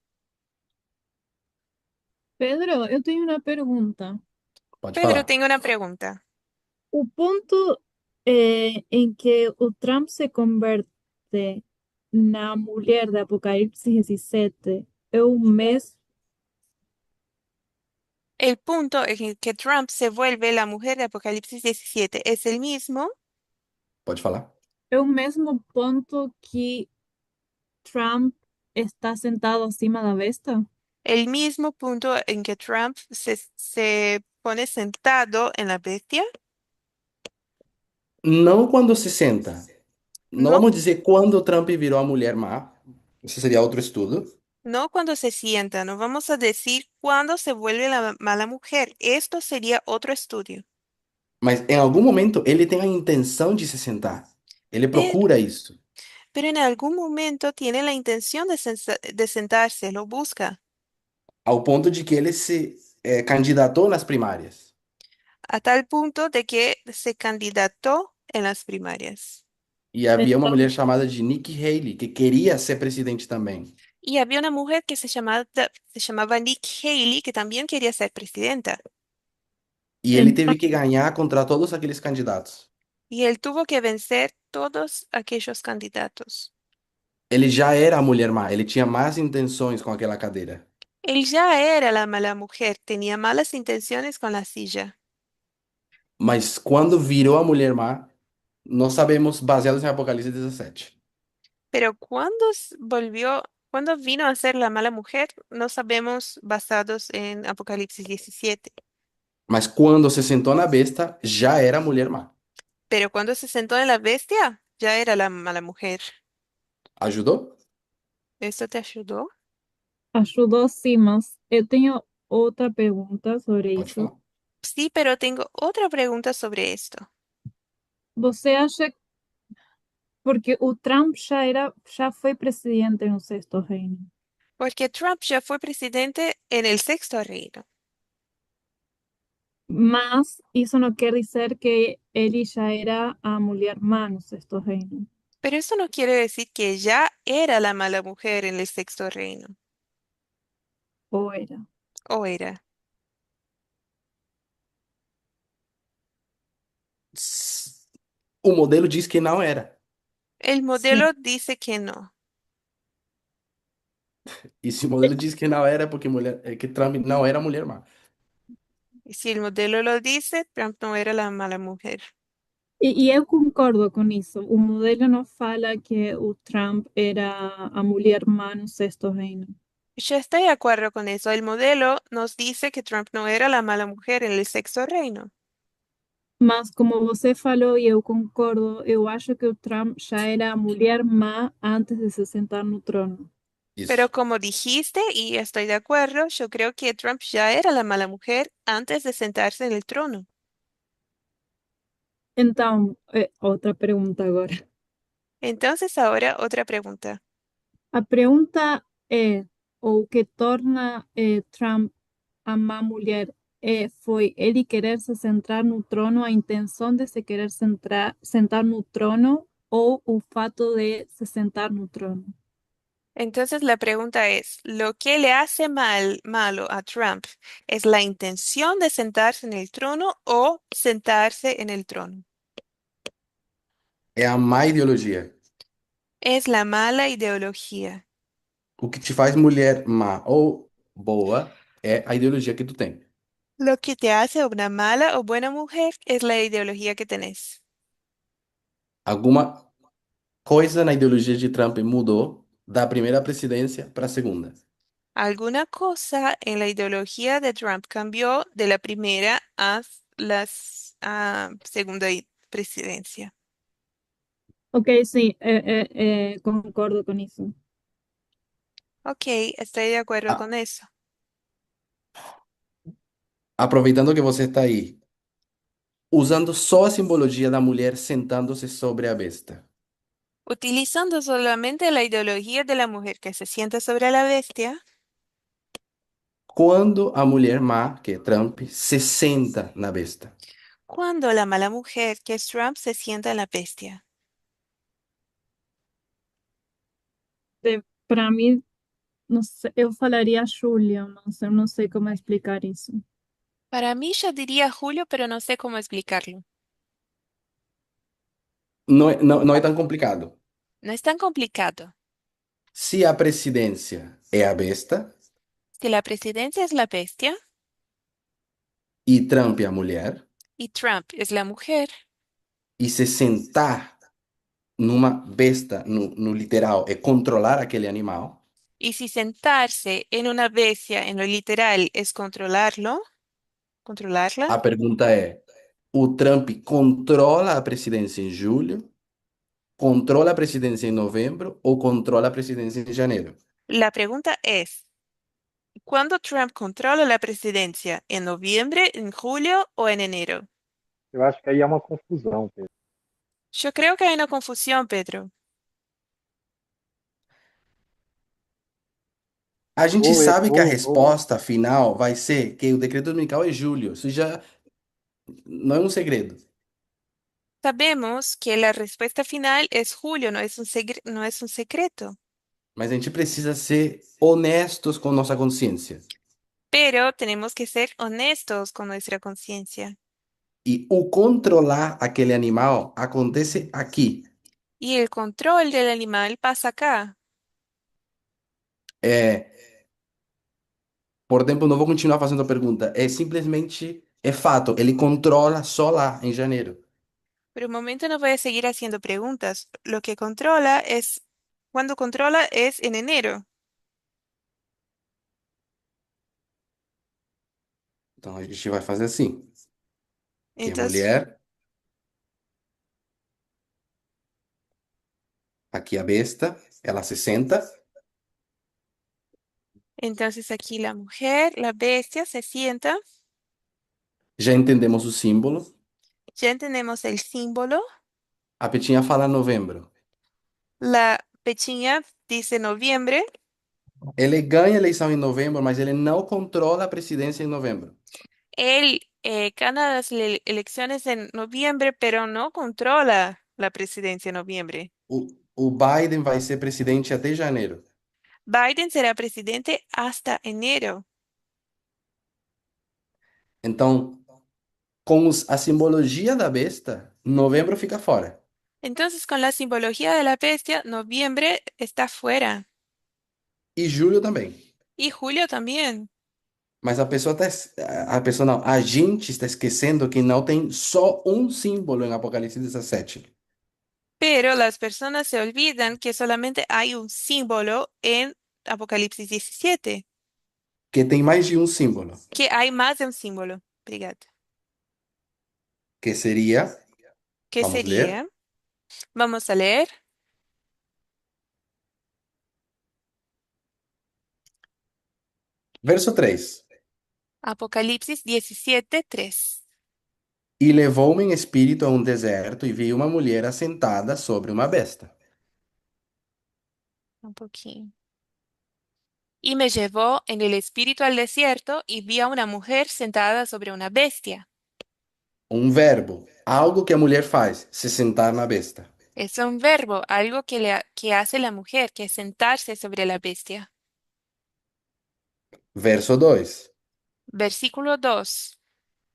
Pedro, eu tenho uma pergunta. Pode Pedro, falar. tengo una pregunta. O ponto em que o Trump se converte na mulher de Apocalipse 17 é o mesmo, El punto en el que Trump se vuelve la mujer de Apocalipsis 17 es Pode falar. é o mesmo ponto que Trump está sentado acima da besta? el mismo punto en que Trump se pone sentado en la bestia. Não quando se senta. Não No, vamos dizer quando o Trump virou a mulher má. Isso seria outro estudo. no cuando se sienta, no vamos a decir cuándo se vuelve la mala mujer. Esto sería otro estudio. Mas em algum momento ele tem a intenção de se sentar. Ele Pero, procura isso. pero en algún momento tiene la intención de sentarse, lo busca, Ao ponto de que ele se candidatou nas primárias. a tal punto de que se candidató en las primarias. E havia uma Então, mulher chamada de Nikki Haley, que queria ser presidente também. Y había una mujer que se llamaba Nikki Haley, que también quería ser presidenta. E ele então, teve que ganhar contra todos aqueles candidatos. Y él tuvo que vencer todos aquellos candidatos. Ele já era a mulher má, ele tinha más intenções com aquela cadeira. Él ya era la mala mujer, tenía malas intenciones con la silla. Mas quando virou a mulher má, nós sabemos, baseados em Apocalipse 17. Pero cuando vino a ser la mala mujer, no sabemos basados en Apocalipsis 17. Mas quando se sentou na besta, já era a mulher má. Pero cuando se sentó en la bestia, ya era la mala mujer. Ajudou? ¿Esto te ayudó? ajudou sim, mas eu tenho outra pergunta sobre Pode isso. falar. Sí, pero tengo otra pregunta sobre esto. Você acha, porque o Trump já foi presidente no Sexto Reino, Porque Trump ya fue presidente en el sexto reino. mas isso não quer dizer que ele já era a mulher má no Sexto Reino. Pero eso no quiere decir que ya era la mala mujer en el sexto reino. Ou era? ¿O era? O modelo diz que não era. El Sim. modelo dice que no. E se o modelo diz que não era, é porque que Trump não era a mulher má. Y si el modelo lo dice, Trump no era la mala mujer. E eu concordo com isso. O modelo não fala que o Trump era a mulher má no Sexto Reino. Yo estoy de acuerdo con eso. El modelo nos dice que Trump no era la mala mujer en el sexto reino. Mas, como você falou, e eu concordo, eu acho que o Trump já era a mulher má antes de se sentar no trono. Pero Isso. como dijiste, y estoy de acuerdo, yo creo que Trump ya era la mala mujer antes de sentarse en el trono. Então, outra pergunta agora. Entonces, ahora otra pregunta. A pergunta é, o que torna Trump a má mulher foi ele querer se centrar no trono, a intenção de se querer sentar no trono ou o fato de se sentar no trono? Entonces, la pregunta es, ¿lo que le hace malo a Trump es la intención de sentarse en el trono o sentarse en el trono? É a má ideologia. Es la mala ideología. O que te faz mulher má ou boa é a ideologia que tu tem. Lo que te hace una mala o buena mujer es la ideología que tenés. Alguma coisa na ideologia de Trump mudou da primeira presidência para a segunda. Alguna cosa en la ideología de Trump cambió de la primera a la segunda presidencia. Ok, sim, concordo com isso. Ok, estoy de acuerdo Ah, con eso. aproveitando que você está aí, usando só a simbologia da mulher sentando-se sobre a besta. Utilizando solamente la ideología de la mujer que se sienta sobre la bestia, Quando a mulher má, que é Trump, se senta na besta. cuando la mala mujer que es Trump se sienta en la bestia. Para mim, não sei, eu falaria Júlia, mas eu não sei como explicar isso. Para mí yo diría Julio, pero no sé cómo explicarlo. Não é tão complicado. No es tan complicado. Se a presidência é a besta Si la presidencia es la bestia e Trump é a mulher, y Trump es la mujer, e se sentar numa besta, no literal, é controlar aquele animal, y si sentarse en una bestia en lo literal es controlarlo, controlarla, a pergunta é: o Trump controla a presidência em julho, controla a presidência em novembro ou controla a presidência em janeiro? la pregunta es, ¿cuándo Trump controla la presidencia? ¿En noviembre, en julio o en enero? Eu acho que aí é uma confusão, Pedro. Yo creo que hay una confusión, Pedro. A gente Ou, sabe que a ou resposta final vai ser que o decreto dominical é julho. Isso já não é um segredo. Sabemos que la respuesta final es julio, no es no es un secreto, Mas a gente precisa ser honestos com nossa consciência. pero tenemos que ser honestos con nuestra conciencia. E o controlar aquele animal acontece aqui. Y el control del animal pasa acá. É, por tempo, não vou continuar fazendo a pergunta. É simplesmente, é fato, ele controla só lá, em janeiro. Por un momento no voy a seguir haciendo preguntas. Lo que controla es, cuando controla es en enero. Então a gente vai fazer assim, que a Entonces, mulher, aqui a besta, ela se senta, entonces aquí la mujer, la bestia, se sienta. já entendemos o símbolo. Ya entendemos el símbolo. A Petinha fala novembro. La pechiña dice noviembre. Ele ganha a eleição em novembro, mas ele não controla a presidência em novembro. Él gana las elecciones en noviembre, pero no controla la presidencia en noviembre. O Biden vai ser presidente até janeiro. Biden será presidente hasta enero. Então, com a simbologia da besta, novembro fica fora. Entonces, con la simbología de la bestia, noviembre está fuera. E julho também. Y julio también. Mas a pessoa tá, a pessoa não, a gente está esquecendo que não tem só um símbolo em Apocalipse 17. Pero las personas se olvidan que solamente hay un símbolo en Apocalipsis 17, Que tem mais de um símbolo, que hay más de un símbolo. Obrigada. que seria, ¿Qué vamos ler, sería? Vamos a leer. verso 3. Apocalipsis 17:3. E levou-me em espírito a um deserto e vi uma mulher assentada sobre uma besta. Un poquito. Y me llevó en el espíritu al desierto y vi a una mujer sentada sobre una bestia. Um verbo, algo que a mulher faz, se sentar na besta. Es un verbo, algo que hace la mujer, que es sentarse sobre la bestia. Verso 2. Versículo 2.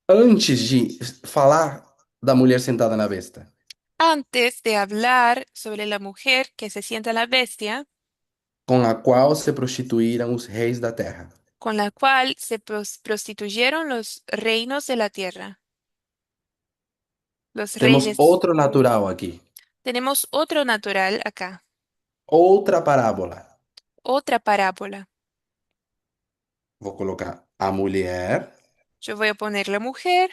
Antes de falar da mulher sentada na besta, Antes de hablar sobre la mujer que se sienta en la bestia, com a qual se prostituíram os reis da terra. con la cual se prostituyeron los reinos de la tierra. Los Temos reyes. outro natural aqui. Tenemos otro natural acá, Outra parábola. otra parábola. Vou colocar a mulher Yo voy a poner la mujer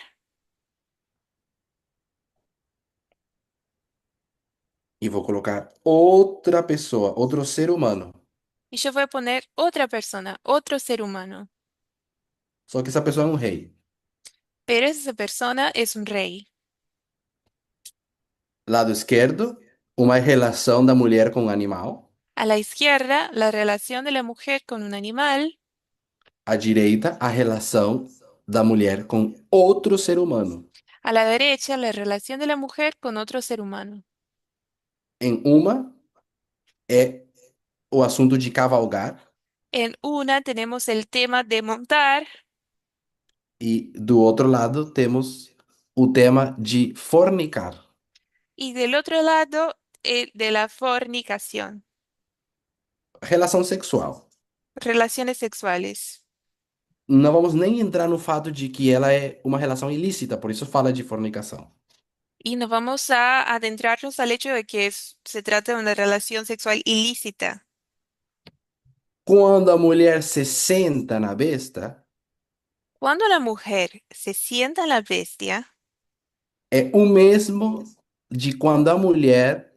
e vou colocar outra pessoa, outro ser humano. y yo voy a poner otra persona, otro ser humano. Só que essa pessoa é um rei. Pero esa persona es un rey. Lado esquerdo, uma relação da mulher com o animal. A la izquierda, la relación de la mujer con un animal. À direita, a relação da mulher com outro ser humano. A la derecha, la relación de la mujer con otro ser humano. Em uma é o assunto de cavalgar En una tenemos el tema de montar e do outro lado temos o tema de fornicar. y del otro lado, el de la fornicación, Relação sexual. relaciones sexuales. Não vamos nem entrar no fato de que ela é uma relação ilícita, por isso fala de fornicação. Y no vamos a adentrarnos al hecho de que se trata de una relación sexual ilícita. Quando a mulher se senta na besta, Cuando la mujer se sienta en la bestia, é o mesmo de quando a mulher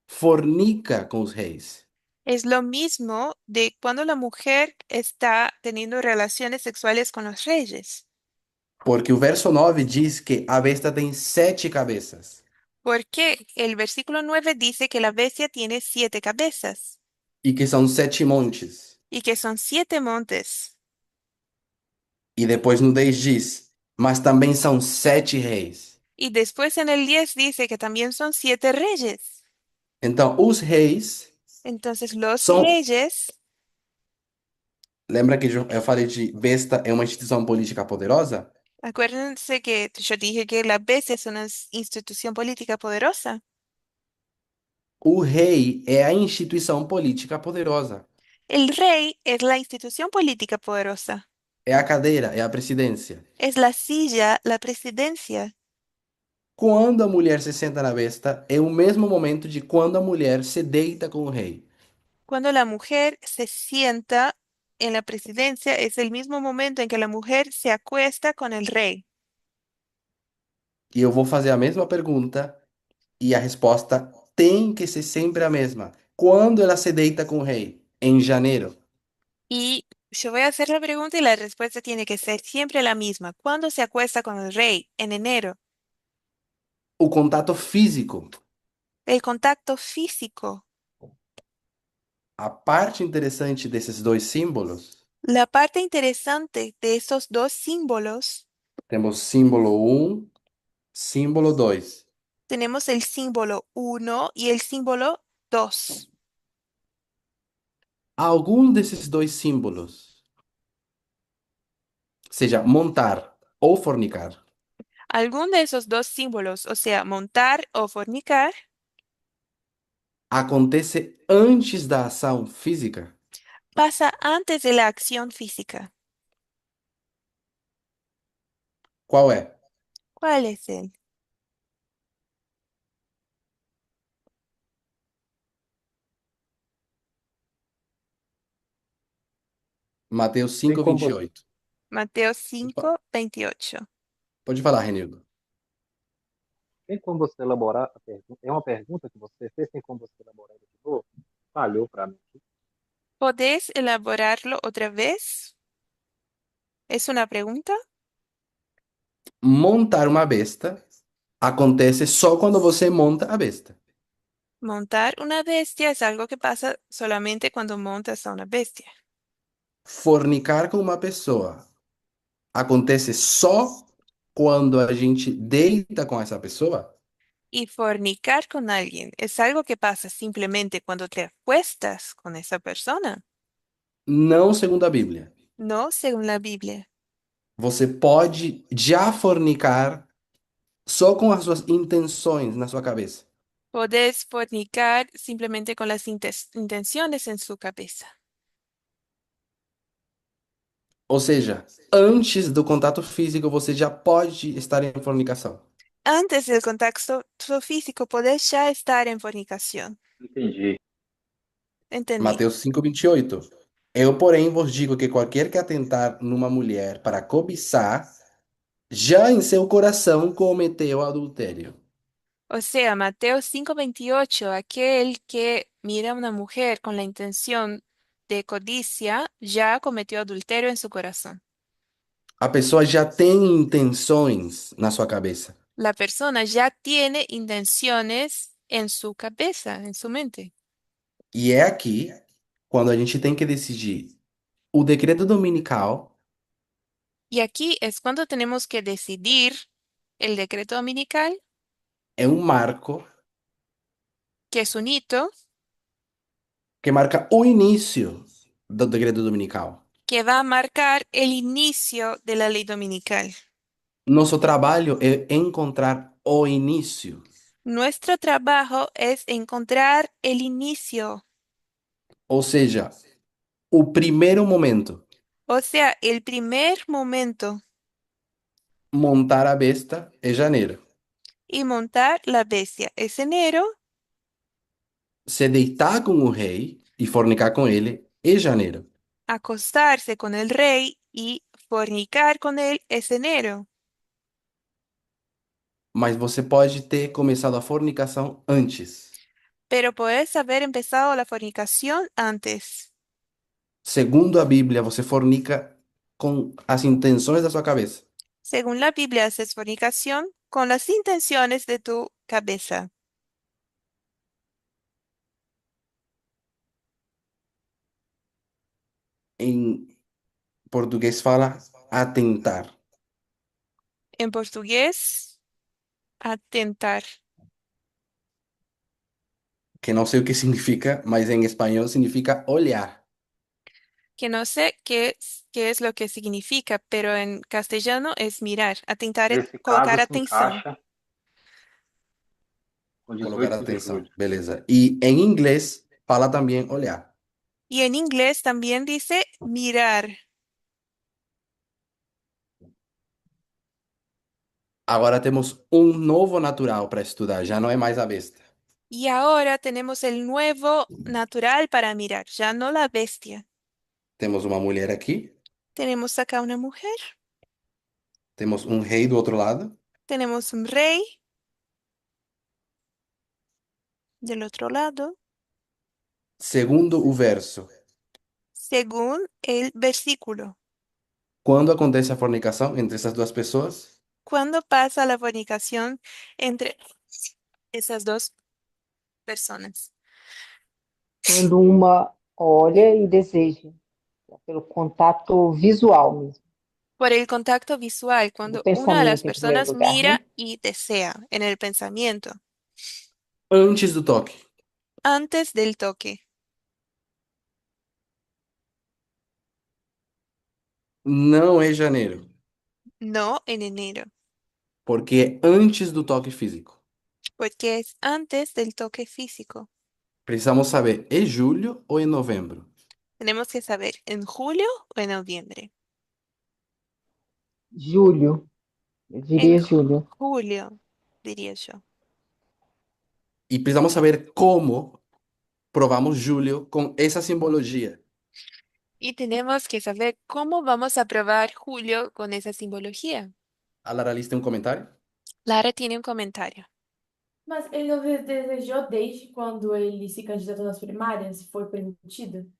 fornica com os reis. es lo mismo de cuando la mujer está teniendo relaciones sexuales con los reyes. Porque o verso 9 diz que a besta tem 7 cabeças. Porque el versículo 9 dice que la bestia tiene 7 cabezas E que são 7 montes. y que son 7 montes. E depois no 10 diz, mas também são 7 reis. Y después en el 10 dice que también son 7 reyes. Então, os reis Entonces los são. reyes, Lembra que eu falei de besta é uma instituição política poderosa? acuérdense que yo dije que la bestia es una institución política poderosa. O rei é a instituição política poderosa. El rey es la institución política poderosa. É a cadeira, é a presidência. Es la silla, la presidencia. Quando a mulher se senta na besta, é o mesmo momento de quando a mulher se deita com o rei. Cuando la mujer se sienta en la presidencia, es el mismo momento en que la mujer se acuesta con el rey. E eu vou fazer a mesma pergunta e a resposta tem que ser sempre a mesma. Quando ela se deita com o rei? Em janeiro. Y yo voy a hacer la pregunta y la respuesta tiene que ser siempre la misma. ¿Cuándo se acuesta con el rey? En enero. O contato físico. El contacto físico. A parte interessante desses dois símbolos, La parte interesante de esos dos símbolos, temos símbolo 1, símbolo 2. tenemos el símbolo 1 y el símbolo 2. Algum desses dois símbolos, seja montar ou fornicar, Algún de esos dos símbolos, o sea, montar o fornicar, acontece antes da ação física? pasa antes de la acción física. Qual é? ¿Cuál es él? Mateus Tem como, 5:28. Mateo 5:28. Pode falar, Renildo. tem como você elaborar a pergunta? É uma pergunta que você fez, tem como você elaborar de novo? Falhou para mim. ¿Podés elaborarlo otra vez? ¿Es una pregunta? Montar uma besta acontece só quando você monta a besta. Montar una bestia es algo que pasa solamente cuando montas a una bestia. Fornicar com uma pessoa acontece só quando a gente deita com essa pessoa? Y fornicar con alguien es algo que pasa simplemente cuando te acuestas con esa persona, Não segundo a Bíblia. no según la Biblia. Você pode já fornicar só com as suas intenções na sua cabeça. Podés fornicar simplemente con las intenciones en su cabeza. Ou seja, antes do contato físico, você já pode estar em fornicação. Antes del contacto físico, podés ya estar en fornicación. Entendi. Entendí. Mateus 5:28. Eu, porém, vos digo que qualquer que atentar numa mulher para cobiçar, já em seu coração cometeu adultério. O sea, Mateo 5:28, aquel que mira a una mujer con la intención de codicia, ya cometió adulterio en su corazón. A pessoa já tem intenções na sua cabeça. La persona ya tiene intenciones en su cabeza, en su mente. E é aqui quando a gente tem que decidir o decreto dominical Y aquí es cuando tenemos que decidir el decreto dominical, é um marco que es un hito que marca o início do decreto dominical. que va a marcar el inicio de la ley dominical. Nosso trabalho é encontrar o início, Nuestro trabajo es encontrar el inicio, ou seja, o primeiro momento. o sea, el primer momento, Montar a besta é janeiro. y montar la bestia. Es enero, Se deitar com o rei e fornicar com ele é janeiro. acostarse con el rey y fornicar con él es enero. Mas você pode ter começado a fornicação antes. Pero puedes haber empezado la fornicación antes. Segundo a Bíblia, você fornica com as intenções da sua cabeça. Según la Biblia, haces fornicación con las intenciones de tu cabeza. Em português fala atentar. En portugués, atentar. Que não sei o que significa, mas em espanhol significa olhar. Que no sé qué es lo que significa, pero en castellano es mirar. Atentar es Nesse colocar caso, se atención. encaixa com Colocar 18 de atenção. julho. Beleza. E em inglês fala também olhar. Y en inglés también dice mirar. Agora temos um novo natural para estudar, já não é mais a besta. Y ahora tenemos el nuevo natural para mirar, ya no la bestia. Temos uma mulher aqui, Tenemos acá una mujer, temos um rei do outro lado. tenemos un rey del otro lado, Segundo o verso, según el versículo. quando acontece a fornicação entre essas duas pessoas? ¿Cuándo pasa la fornicación entre esas dos personas? Quando uma olha e deseja, pelo contato visual mesmo, Por el contacto visual, do cuando una de las pensamento em primeiro personas lugar, né? mira y desea en el pensamiento, Antes do toque. antes del toque, Não é janeiro, no en enero, porque é antes do toque físico. porque es antes del toque físico. Precisamos saber, é julho ou é novembro? Tenemos que saber, ¿en julio o en noviembre? Julho, eu En diria julho. julio, diría yo. E precisamos saber como provamos julho com essa simbologia. Y tenemos que saber cómo vamos a probar julio con esa simbología. A Lara Alice tem um comentário? Lara tiene un comentario. Mas ele não desejou desde quando ele se candidatou nas primárias, foi permitido?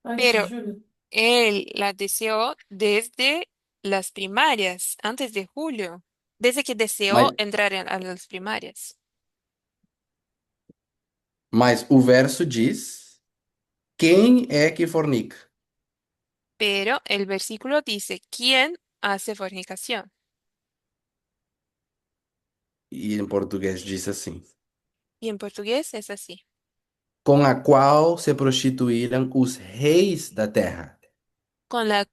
Antes de Pero julho? él la deseó desde las primarias, antes de julio, desde que deseó Mas, entrar a las primarias. mas o verso diz: quem é que fornica? Pero el versículo dice, ¿quién hace fornicación? E em português diz assim: Y en portugués es así, com a qual se prostituíram os reis da terra. con la...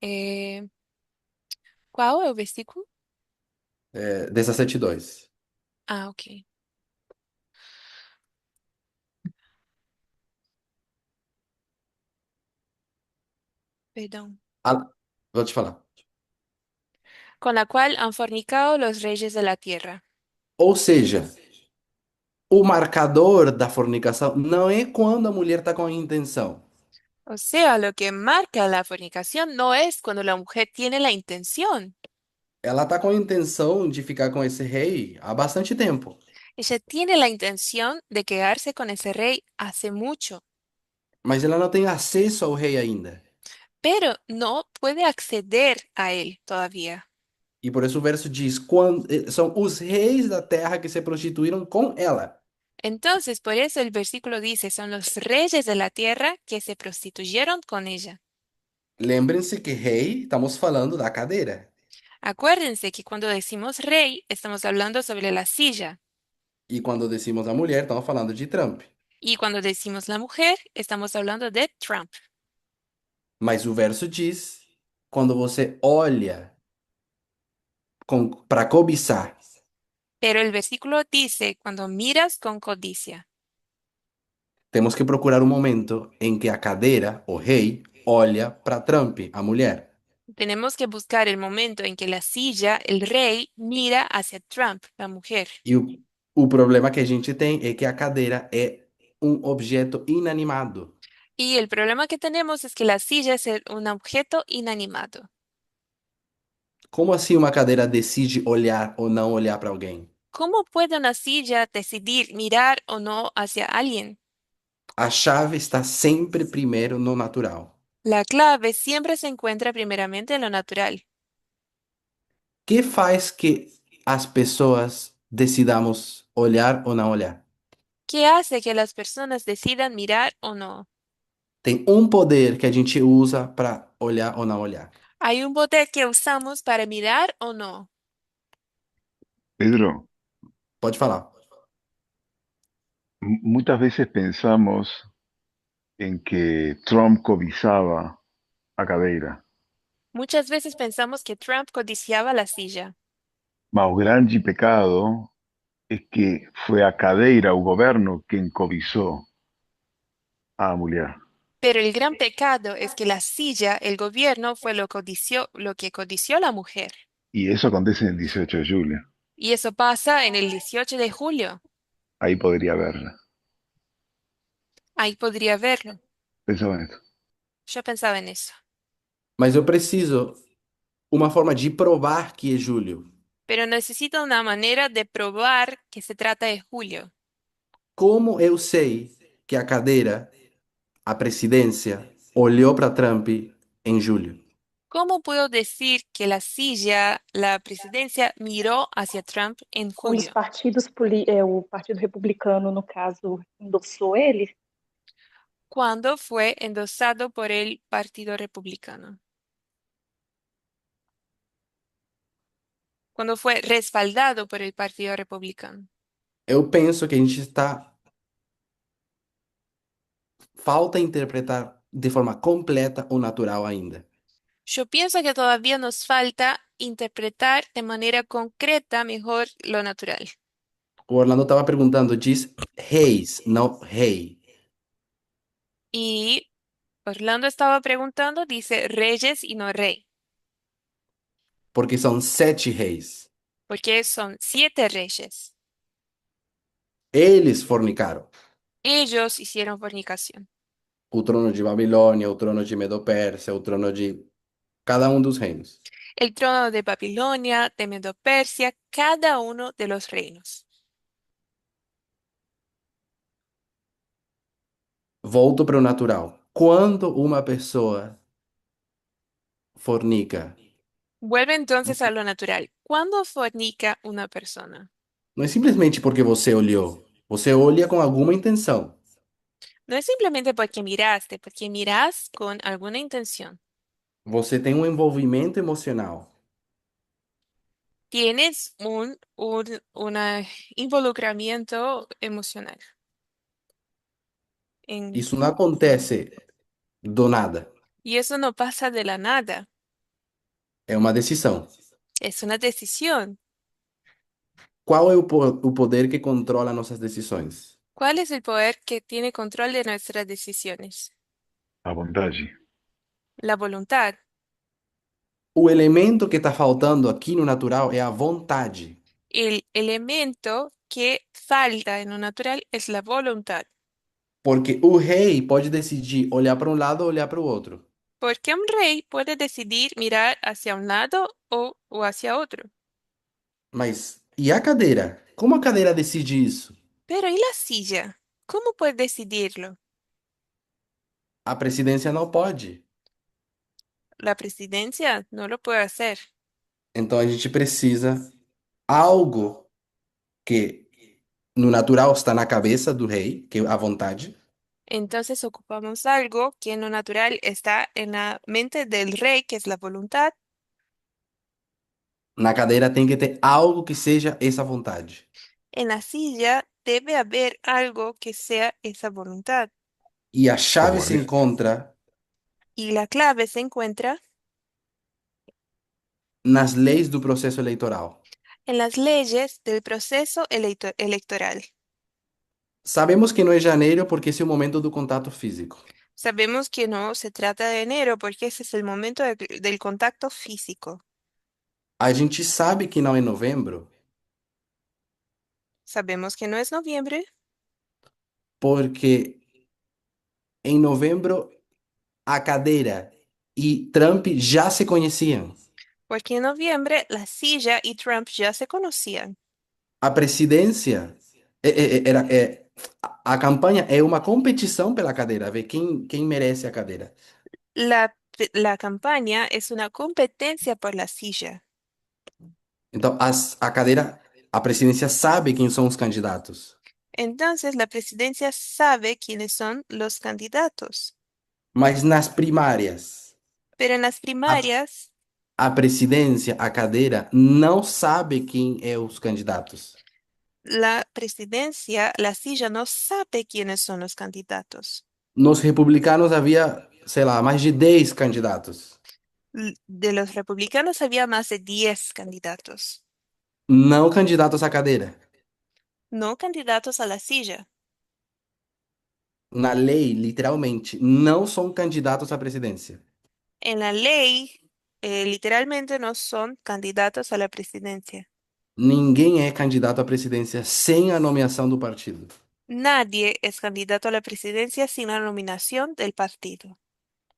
eh, ¿cuál es el versículo? 17:2. Ah, ok, perdón. Ah, vou te falar. Con la cual han fornicado los reyes de la tierra. Ou seja, o marcador da fornicação não é quando a mulher está com a intenção. O sea, lo que marca la fornicación no es cuando la mujer tiene la intención. Ela está com a intenção de ficar com esse rei há bastante tempo, Ella tiene la intención de quedarse con ese rey hace mucho, mas ela não tem acesso ao rei ainda. pero no puede acceder a él todavía. E por isso o verso diz: são os reis da terra que se prostituíram com ela. Entonces, por eso el versículo dice, son los reyes de la tierra que se prostituyeron con ella. Lembrem-se que rei, estamos falando da cadeira. Acuérdense que cuando decimos rey, estamos hablando sobre la silla. E quando decimos a mulher, estamos falando de Trump. Y cuando decimos la mujer, estamos hablando de Trump. Mas o verso diz: quando você olha para cobiçar, Pero el versículo dice, cuando miras con codicia. temos que procurar um momento em que a cadeira, o rei, olha para Trump, a mulher. Tenemos que buscar el momento en que la silla, el rey, mira hacia Trump, la mujer. E o problema que a gente tem é que a cadeira é um objeto inanimado. Y el problema que tenemos es que la silla es un objeto inanimado. Como assim uma cadeira decide olhar ou não olhar para alguém? ¿Cómo puede una silla decidir mirar o no hacia alguien? A chave está sempre primeiro no natural. La clave siempre se encuentra primeramente en lo natural. Que faz que as pessoas decidamos olhar ou não olhar? ¿Qué hace que las personas decidan mirar o no? Tem um poder que a gente usa para olhar ou não olhar. Hay un poder que usamos para mirar o no. Pedro, Pode falar. muchas veces pensamos en que Trump codiciaba a Cadeira, Muchas veces pensamos que Trump codiciaba la silla, mas o grande pecado es que fue a Cadeira, o governo, quien codizó a mulher. pero el gran pecado es que la silla, el gobierno, fue lo que codició la mujer. Y eso acontece en el 18 de julio. Y eso pasa en el 18 de julio. Ahí podría verla. Ahí podría verlo. Pensaba en esto. Yo pensaba en eso. Mas eu preciso uma forma de provar que é Júlio. Pero necesito una manera de probar que se trata de Julio. Como eu sei que a cadeira, a presidência, olhou para Trump em julho? ¿Cómo puedo decir que la silla, la presidencia, miró hacia Trump en Quando os julio? o Partido Republicano, no caso, endossou ele, Cuando fue endosado por el Partido Republicano. Cuando fue respaldado por el Partido Republicano. Eu penso que a gente está. Falta interpretar de forma completa o natural ainda. Yo pienso que todavía nos falta interpretar de manera concreta mejor lo natural. O Orlando estava perguntando, diz reis, não rei. Y Orlando estaba preguntando, dice reyes y no rey, Porque são 7 reis. porque son 7 reyes. Eles fornicaram. Ellos hicieron fornicación. O trono de Babilônia, o trono de Medo-Pérsia, o trono de cada um dos reinos. El trono de Babilonia, de Medo-Persia, cada uno de los reinos. Volto para o natural. Quando uma pessoa fornica, Vuelve entonces a lo natural. ¿Cuándo fornica una persona? não é simplesmente porque você olhou. Você olha com alguma intenção. No es simplemente porque miras con alguna intención. Você tem um envolvimento emocional. Tienes un involucramiento emocional. Isso não acontece do nada. Y eso no pasa de la nada. É uma decisão. Es una decisión. Qual é o poder que controla nossas decisões? ¿Cuál es el poder que tiene control de nuestras decisiones? A vontade. La voluntad. O elemento que está faltando aqui no natural é a vontade. El elemento que falta en lo natural es la voluntad. Porque o rei pode decidir olhar para um lado ou olhar para o outro. Porque un rey puede decidir mirar hacia un lado o hacia otro. Mas e a cadeira? Como a cadeira decide isso? Pero ¿y la silla? ¿Cómo puede decidirlo? A presidência não pode. La presidencia no lo puede hacer. Então a gente precisa algo que no natural está na cabeça do rei, que é a vontade. Entonces ocupamos algo que en lo natural está en la mente del rey, que es la voluntad. Na cadeira tem que ter algo que seja essa vontade. En la silla debe haber algo que sea esa voluntad. E a chave se Correcto. encontra Y la clave se encuentra nas leis do processo eleitoral. en las leyes del proceso electoral. Sabemos que não é janeiro porque esse é o momento do contato físico. Sabemos que no se trata de enero porque ese es el momento del contacto físico. A gente sabe que não é novembro Sabemos que no es noviembre porque em novembro a cadeira e Trump já se conheciam. porque en noviembre la silla y Trump ya se conocían. A presidência a campanha é uma competição pela cadeira, ver quem merece a cadeira. La campaña es una competencia por la silla. Então, a cadeira, a presidência sabe quem são os candidatos, Entonces la presidencia sabe quiénes son los candidatos. mas nas primárias, Pero en las a, primarias, a presidência, a cadeira, não sabe quem é os candidatos. la presidencia, la silla no sabe quiénes son los candidatos. Nos republicanos havia, sei lá, mais de 10 candidatos, De los republicanos había más de 10 candidatos, não candidatos à cadeira. no candidatos a la silla. Na lei, literalmente, não são candidatos à presidência. En la ley, literalmente no son candidatos a la presidencia. Ninguém é candidato à presidência sem a nomeação do partido. Nadie es candidato a la presidencia sin la nominación del partido.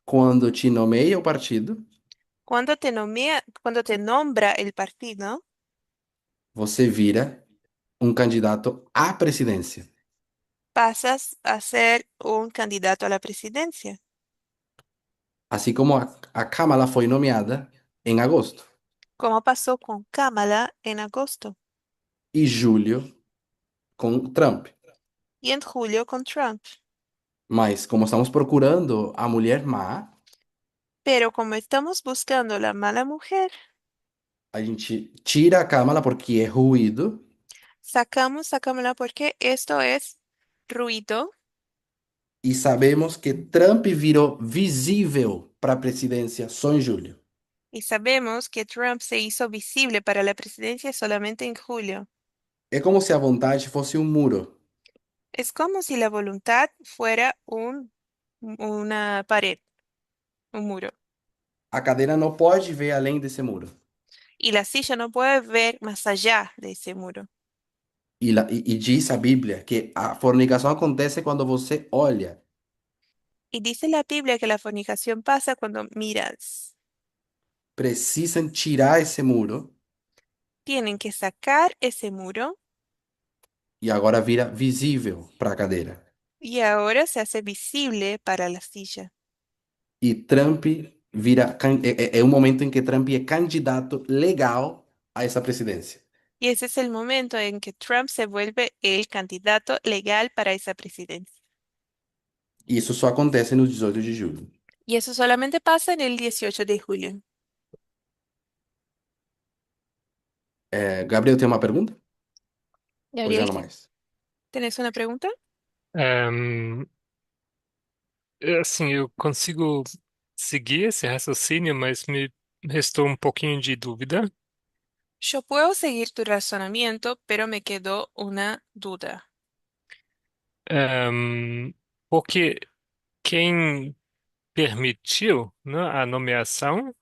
Quando te nomeia o partido, Cuando te nombra el partido, você vira um candidato à presidência. pasas a ser un candidato a la presidencia, Assim como a Kamala foi nomeada em agosto como pasó con Kamala en agosto e julho com Trump. y en julio con Trump. Mas como estamos procurando a mulher má, Pero como estamos buscando la mala mujer, a gente tira a Kamala porque é ruído sacamos a Kamala porque esto es ruido e sabemos que Trump virou visível para a presidência só em julho. y sabemos que Trump se hizo visible para la presidencia solamente en julio. É como se a vontade fosse um muro. Es como si la voluntad fuera una pared, un muro, A cadeira não pode ver além desse muro. y la silla no puede ver más allá de ese muro. E diz a Bíblia que a fornicação acontece quando você olha. Y dice la Biblia que la fornicación pasa cuando miras. Precisam tirar esse muro Tienen que sacar ese muro e agora vira visível para a cadeira. y ahora se hace visible para la silla. E Trump vira. É um momento em que Trump é candidato legal a essa presidência. Y ese es el momento en que Trump se vuelve el candidato legal para esa presidencia. E isso só acontece no 18 de julho. Y eso solamente pasa en el 18 de julio. Gabriel, tem uma pergunta? Ou já Gabriel, não mais? ¿tenés una pregunta? Ehm, assim, eu consigo seguir esse raciocínio, mas me restou um pouquinho de dúvida. Yo puedo seguir tu razonamiento, pero me quedó una duda. Porque quem permitiu, né, a nomeação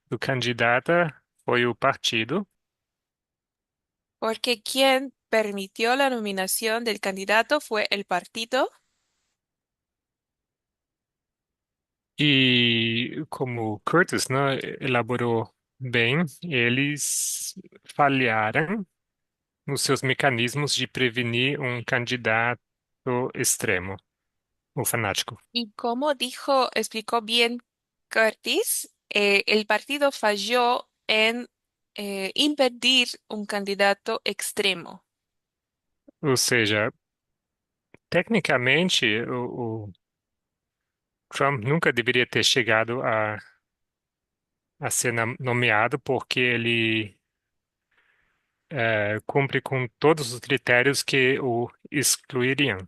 do candidato foi o partido. Porque quien permitió la nominación del candidato fue el partido. E como Curtis, né, elaborou bem, eles falharam nos seus mecanismos de prevenir um candidato extremo, o fanático. Y como explicó bien Curtis, el partido falló en impedir un candidato extremo. Ou seja, tecnicamente, o Trump nunca deveria ter chegado a ser nomeado porque ele cumpre com todos os critérios que o excluiriam.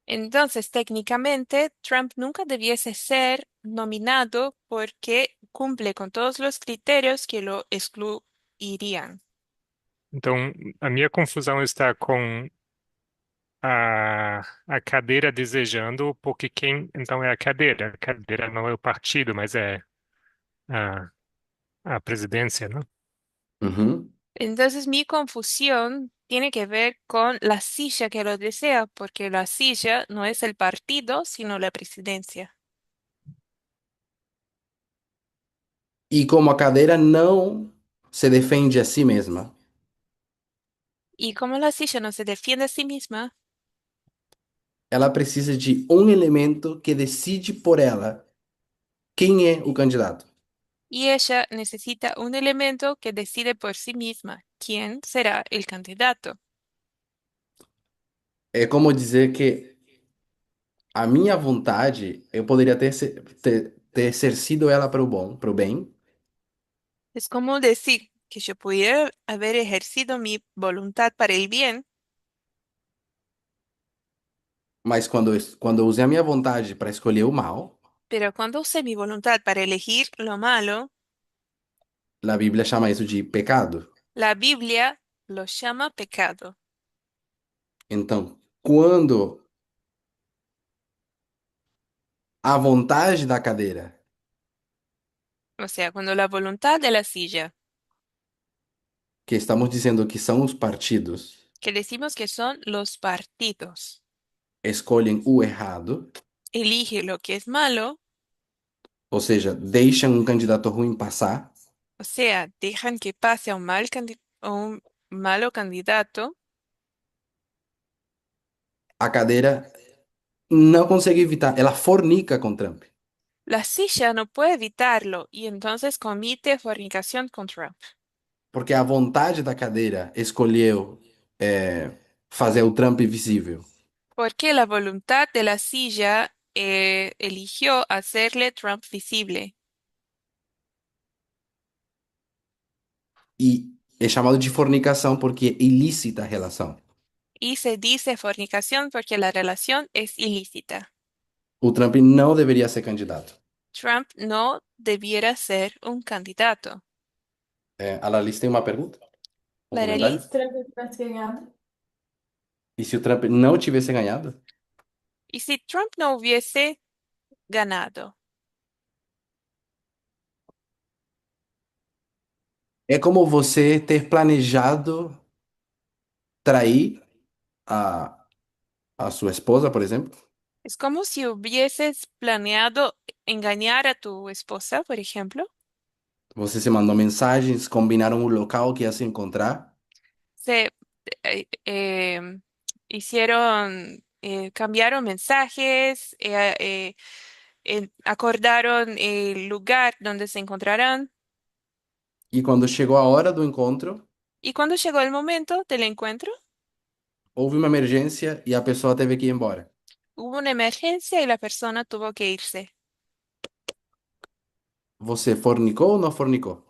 Entonces, técnicamente, Trump nunca debiese ser nominado porque cumple con todos los criterios que lo excluirían. Então, a minha confusão está com a cadeira desejando, porque quem então é a cadeira? A cadeira não é o partido, mas é a, a presidência, não? Uhum. Entonces, mi confusión tiene que ver con la silla que lo desea, porque la silla no es el partido, sino la presidencia. E como a cadeira não se defende a si mesma, Y como la silla no se defiende a sí misma, ela precisa de um elemento que decide por ela quem é o candidato. y ella necesita un elemento que decide por sí misma quién será el candidato. É como dizer que a minha vontade, eu poderia ter exercido ela para o bem, Es como decir que yo pudiera haber ejercido mi voluntad para el bien, mas quando eu usei a minha vontade para escolher o mal, pero cuando usé mi voluntad para elegir lo malo, a Bíblia chama isso de pecado. la Biblia lo llama pecado. Então, quando a vontade da cadeira, O sea, cuando la voluntad de la silla, que estamos dizendo que são os partidos, que decimos que son los partidos, escolhem o errado, elige lo que es malo, ou seja, deixam um candidato ruim passar, o sea, dejan que pase a un a un malo candidato, a cadeira não consegue evitar, ela fornica com Trump. la silla no puede evitarlo y entonces comete fornicación con Trump. Porque a vontade da cadeira escolheu fazer o Trump visível. Porque la voluntad de la silla eligió hacerle Trump visible. E é chamado de fornicação porque é ilícita a relação. Y se dice fornicación porque la relación es ilícita. O Trump não deveria ser candidato. Trump no debiera ser un candidato. A Lalice tem uma pergunta? Um comentário? Laralice, Se Trump tivesse ganhado, E se o Trump não tivesse ganhado? ¿y si Trump no hubiese ganado? É como você ter planejado trair a, a sua esposa, por exemplo. Es como si hubieses planeado engañar a tu esposa, por ejemplo. Você se mandou mensagens, combinaram o local que ia se encontrar. Se hicieron, cambiaron mensajes, acordaron el lugar donde se encontrarán. E quando chegou a hora do encontro, Y cuando llegó el momento del encuentro, houve uma emergência e a pessoa teve que ir embora. hubo una emergencia y la persona tuvo que irse. Você fornicou ou não fornicou?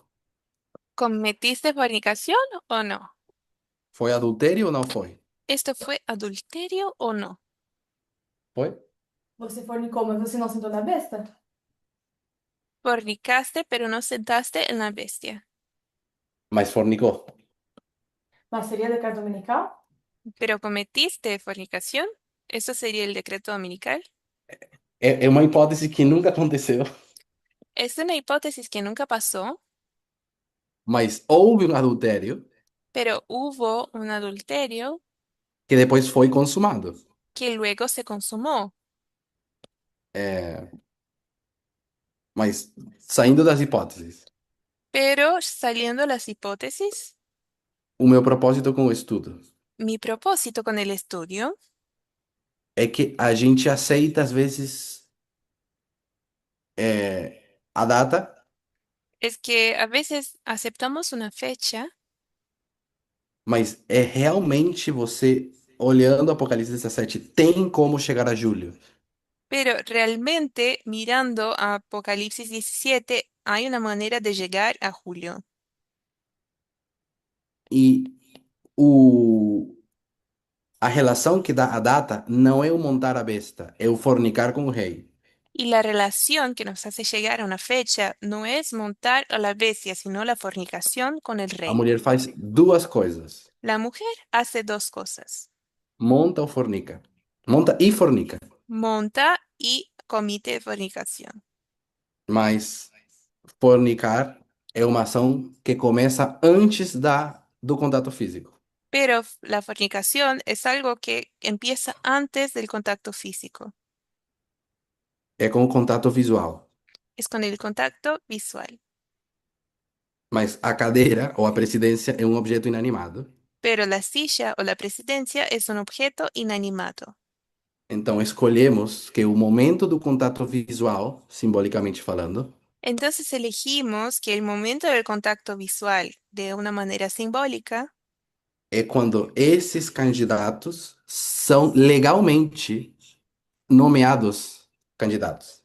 ¿Cometiste fornicación o no? Foi adultério ou não foi? ¿Esto fue adulterio o no? Foi? você fornicou, mas você não sentou na besta? Fornicaste, pero no sentaste en la bestia. Mas fornicou. Mas seria decreto dominical? ¿Pero cometiste fornicación? ¿Eso sería el decreto dominical? É uma hipótese que nunca aconteceu, Es una hipótesis que nunca pasó, mas houve um adultério pero hubo un adulterio que depois foi consumado. que luego se consumó. É, mas saindo das hipóteses, Pero saliendo las hipótesis, o meu propósito com o estudo mi propósito con el estudio é que a gente aceita às vezes a data Es que a veces aceptamos una fecha, mas é realmente você, olhando Apocalipse 17, tem como chegar a julho. pero realmente mirando a Apocalipsis 17 hay una manera de llegar a julio. E o, a relação que dá a data não é o montar a besta, é o fornicar com o rei. Y la relación que nos hace llegar a una fecha no es montar a la bestia, sino la fornicación con el A rey. mulher faz duas coisas: La mujer hace dos cosas, monta ou fornica. Monta e fornica. monta y comete fornicación. Mas fornicar é uma ação que começa antes do contato físico. Pero la fornicación es algo que empieza antes del contacto físico, É com o contato visual. es con el contacto visual. Mas a cadeira ou a presidência é um objeto inanimado. Pero la silla o la presidencia es un objeto inanimado. Então escolhemos que o momento do contato visual, simbolicamente falando, Entonces elegimos que el momento del contacto visual, de una manera simbólica, é quando esses candidatos são legalmente nomeados candidatos.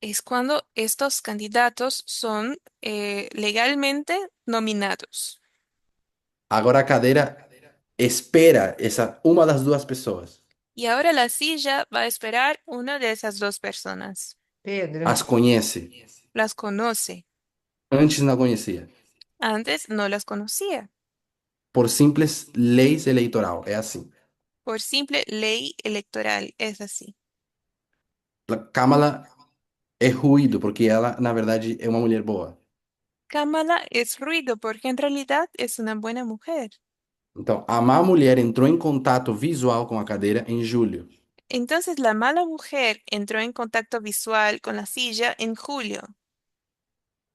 es cuando estos candidatos son legalmente nominados. Agora a cadeira espera uma das duas pessoas. Y ahora la silla va a esperar una de esas dos personas. Pedro, As conhece. Las conoce. Antes não conhecia. Antes no las conocía. Por simples leis eleitoral. É assim. Por simple ley electoral. Es así. A Kamala é ruído, porque ela, na verdade, é uma mulher boa. Kamala es ruido porque en realidad es una buena mujer. Então, a má mulher entrou em contato visual com a cadeira em julho. Entonces la mala mujer entró en contacto visual con la silla en julio.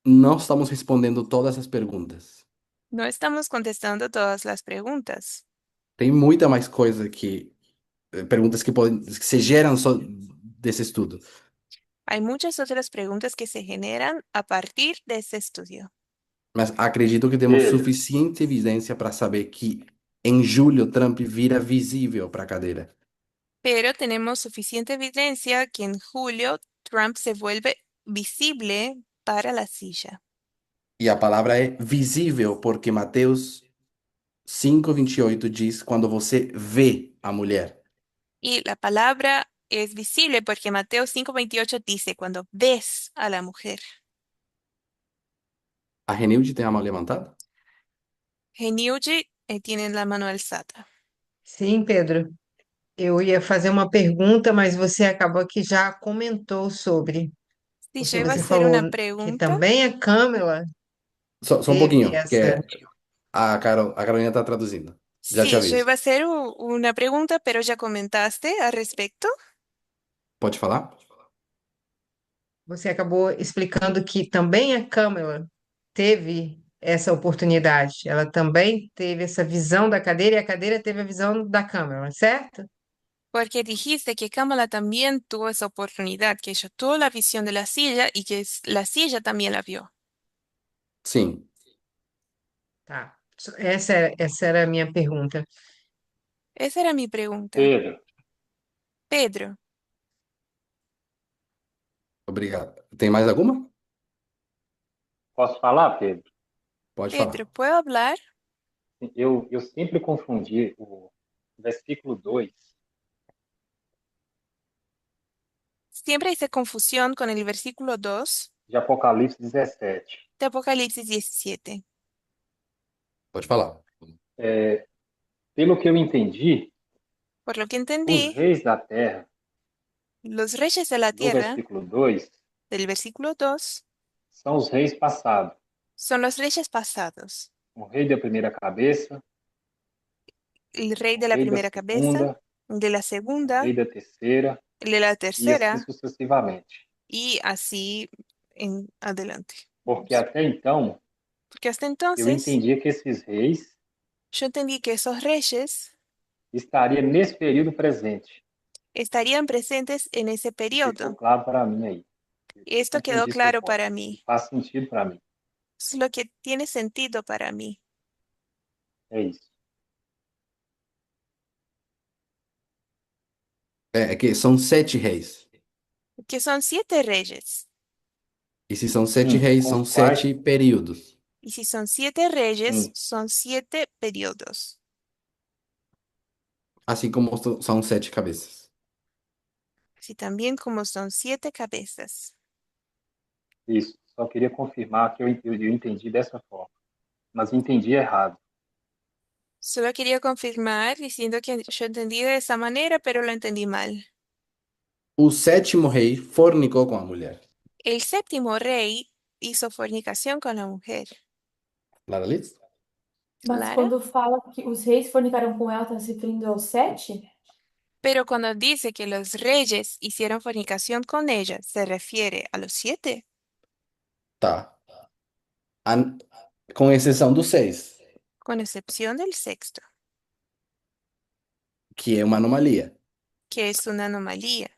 Não estamos respondendo todas as perguntas. No estamos contestando todas las preguntas. Tem muita mais coisa que perguntas que se geram só desse estudo. Hay muchas otras preguntas que se generan a partir de este estudio. Mas acredito que temos Pedro, suficiente evidência para saber que em julho Trump vira visível para a cadeira. Pero tenemos suficiente evidencia que en julio Trump se vuelve visible para la silla. E a palavra é visível porque Mateus 5:28 diz quando você vê a mulher. Y la palabra es visible porque Mateo 5:28 dice, cuando ves a la mujer. A Renilde tem a mão levantada? Geniuji tiene la mano alzada. sim, Pedro. Eu ia fazer uma pergunta, mas você acabou que já comentou sobre, Si yo porque iba a você hacer una falou que pregunta, também a Câmara Só um teve pouquinho, que essa. a Carolina está traduzindo. Já te sí, yo aviso. iba a hacer una pregunta, pero ya comentaste al respecto. Pode falar? Você acabou explicando que também a Câmara teve essa oportunidade. Ela também teve essa visão da cadeira e a cadeira teve a visão da Câmara, certo? Porque dijiste que Kamala también tuvo esa oportunidad, que ella tuvo la visión de la silla y que la silla también la vio. Sim. Tá. Essa era a minha pergunta. Esa era mi pregunta. Pedro, Pedro, Obrigado. Tem mais alguma? posso falar, Pedro? Pode Pedro, falar. ¿puedo hablar? Eu sempre confundi o versículo 2 Siempre hice confusión con el versículo 2 de Apocalipse 17. de Apocalipsis 17. Pode falar. Pelo que eu entendi, Por lo que os entendí, reis da terra, los reyes de la do tierra, versículo 2, del versículo 2, são os reis passados. son los reyes pasados. O rei da primeira cabeça, El rey o de la rei da primera cabeza, segunda, el de la o segunda, rei da terceira, el de la e assim tercera, sucessivamente. y así en adelante. Porque até então, Porque hasta eu entonces entendia que esses reis yo entendí que esos reyes estariam nesse período presente. estarían presentes en esse Ficou periodo. claro para mim aí. Esto quedó Entendi seu claro ponto. para E mí. faz sentido para mim. Es lo que tiene sentido para mí. É isso. É que são 7 reis. Que son 7 reyes. E se são sete Sim, reis, com são os quais, 7 períodos. Y si son 7 reyes, sim, son 7 periodos. Assim como são 7 cabeças. Así también como son 7 cabezas. isso. Só queria confirmar que eu entendi dessa forma, mas entendi errado. Solo quería confirmar diciendo que yo entendí de esa manera, pero lo entendí mal. O sétimo rei fornicou com a mulher. El séptimo rey hizo fornicación con la mujer. Lara Liz? Mas Lara. quando fala que os reis fornicaram com ela, está se referindo aos 7? Pero cuando dice que los reyes hicieron fornicación con ella, ¿se refiere a los 7? Tá. A- Com exceção do 6, Con excepción del sexto, que é uma anomalia. que es una anomalía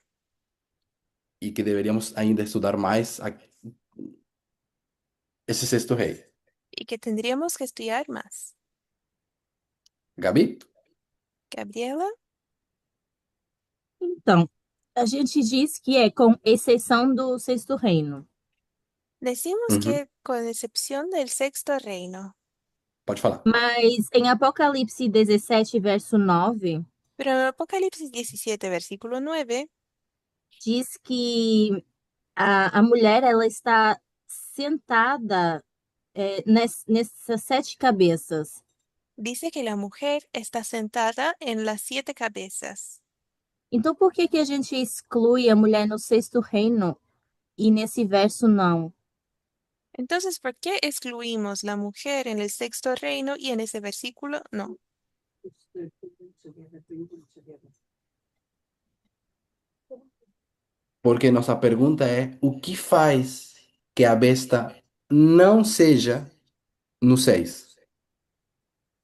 E que deveríamos ainda estudar mais esse sexto rei. y que tendríamos que estudiar más. Gabi? Gabriela, Então, a gente diz que é com exceção do sexto reino. decimos Uhum. que con excepción del sexto reino, Pode falar. Mas em Apocalipse 17, verso 9, pero en Apocalipsis 17, versículo 9, diz que a mulher ela está sentada nessas 7 cabeças. dice que la mujer está sentada en las 7 cabezas. Então, por que que a gente exclui a mulher no sexto reino e nesse verso não? Entonces, ¿por qué excluimos la mujer en el sexto reino y en ese versículo no? Porque nossa pergunta é: o que faz que a besta não seja no 6?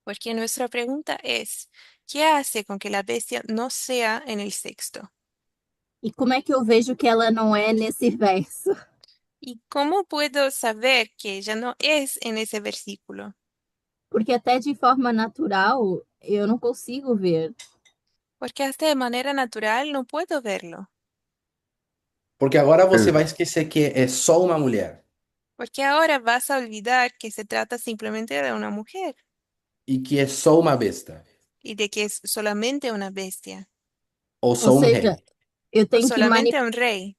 Porque nuestra pregunta es, ¿qué hace con que la bestia no sea en el sexto? E como é que eu vejo que ela não é nesse verso? ¿Y cómo puedo saber que ella no es en ese versículo? Porque até de forma natural eu não consigo ver. Porque hasta de manera natural no puedo verlo. Porque agora você Es- vai esquecer que é só uma mulher Porque ahora vas a olvidar que se trata simplemente de una mujer e que é só uma besta y de que es solamente una bestia ou Ou só um seja, rei. eu o tenho que solamente un rey.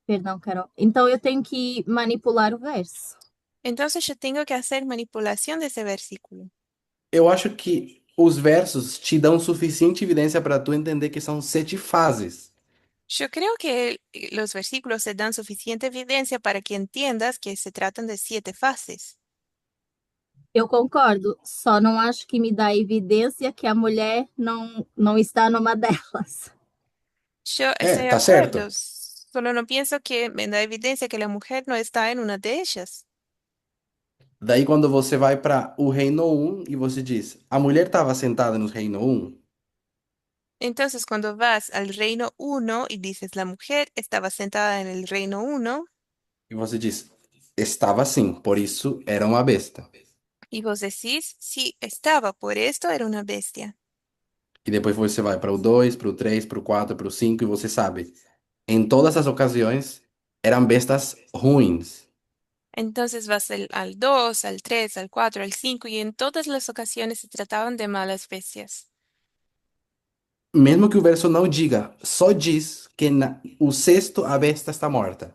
Perdão, Carol. Então eu tenho que manipular o verso. Entonces yo tengo que hacer manipulación de ese versículo. Eu acho que os versos te dão suficiente evidência para tu entender que são 7 fases. Yo creo que los versículos te dan suficiente evidencia para que entiendas que se tratan de 7 fases. Eu concordo, só não acho que me dá evidência que a mulher não está numa delas. Yo É, estoy de tá certo. acuerdo, solo no pienso que me da evidencia que la mujer no está en una de ellas. Daí quando você vai para o reino 1 e você diz, a mulher estava sentada no reino 1, Entonces, cuando vas al reino 1 y dices la mujer estaba sentada en el reino 1 e você diz, estava sim, por isso era uma besta. y vos decís, sí, estaba, por esto era una bestia. E depois você vai para o 2, para o 3, para o 4, para o 5 e você sabe, em todas as ocasiões eram bestas ruins. Entonces vas al 2, al 3, al 4, al 5 y en todas las ocasiones se trataban de malas bestias. Mesmo que o verso não diga, só diz que o sexto a besta está morta.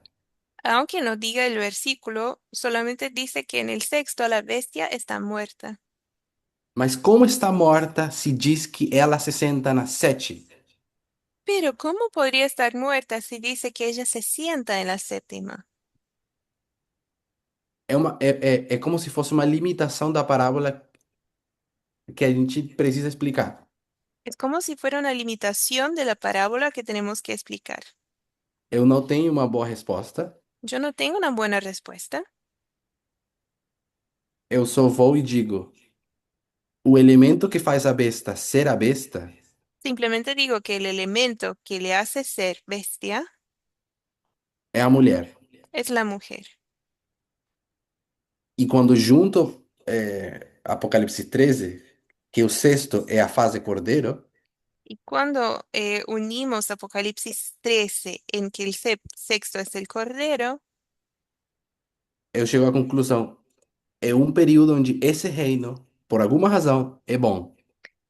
Aunque no diga el versículo, solamente dice que en el sexto la bestia está muerta. Mas como está morta se diz que ela se senta na 7? Pero ¿cómo podría estar muerta si dice que ella se sienta en la séptima? É como se fosse uma limitação da parábola que a gente precisa explicar. Es como si fuera una limitación de la parábola que tenemos que explicar. Eu não tenho uma boa resposta. Yo no tengo una buena respuesta. Eu só vou e digo: o elemento que faz a besta ser a besta Simplemente digo que el elemento que le hace ser bestia é a mulher. es la mujer. E quando junto Apocalipse 13, que o sexto é a fase cordeiro, Y cuando unimos Apocalipsis 13 en que el sexto es el Cordero, eu chego à conclusão, é um período onde esse reino, por alguma razão, é bom.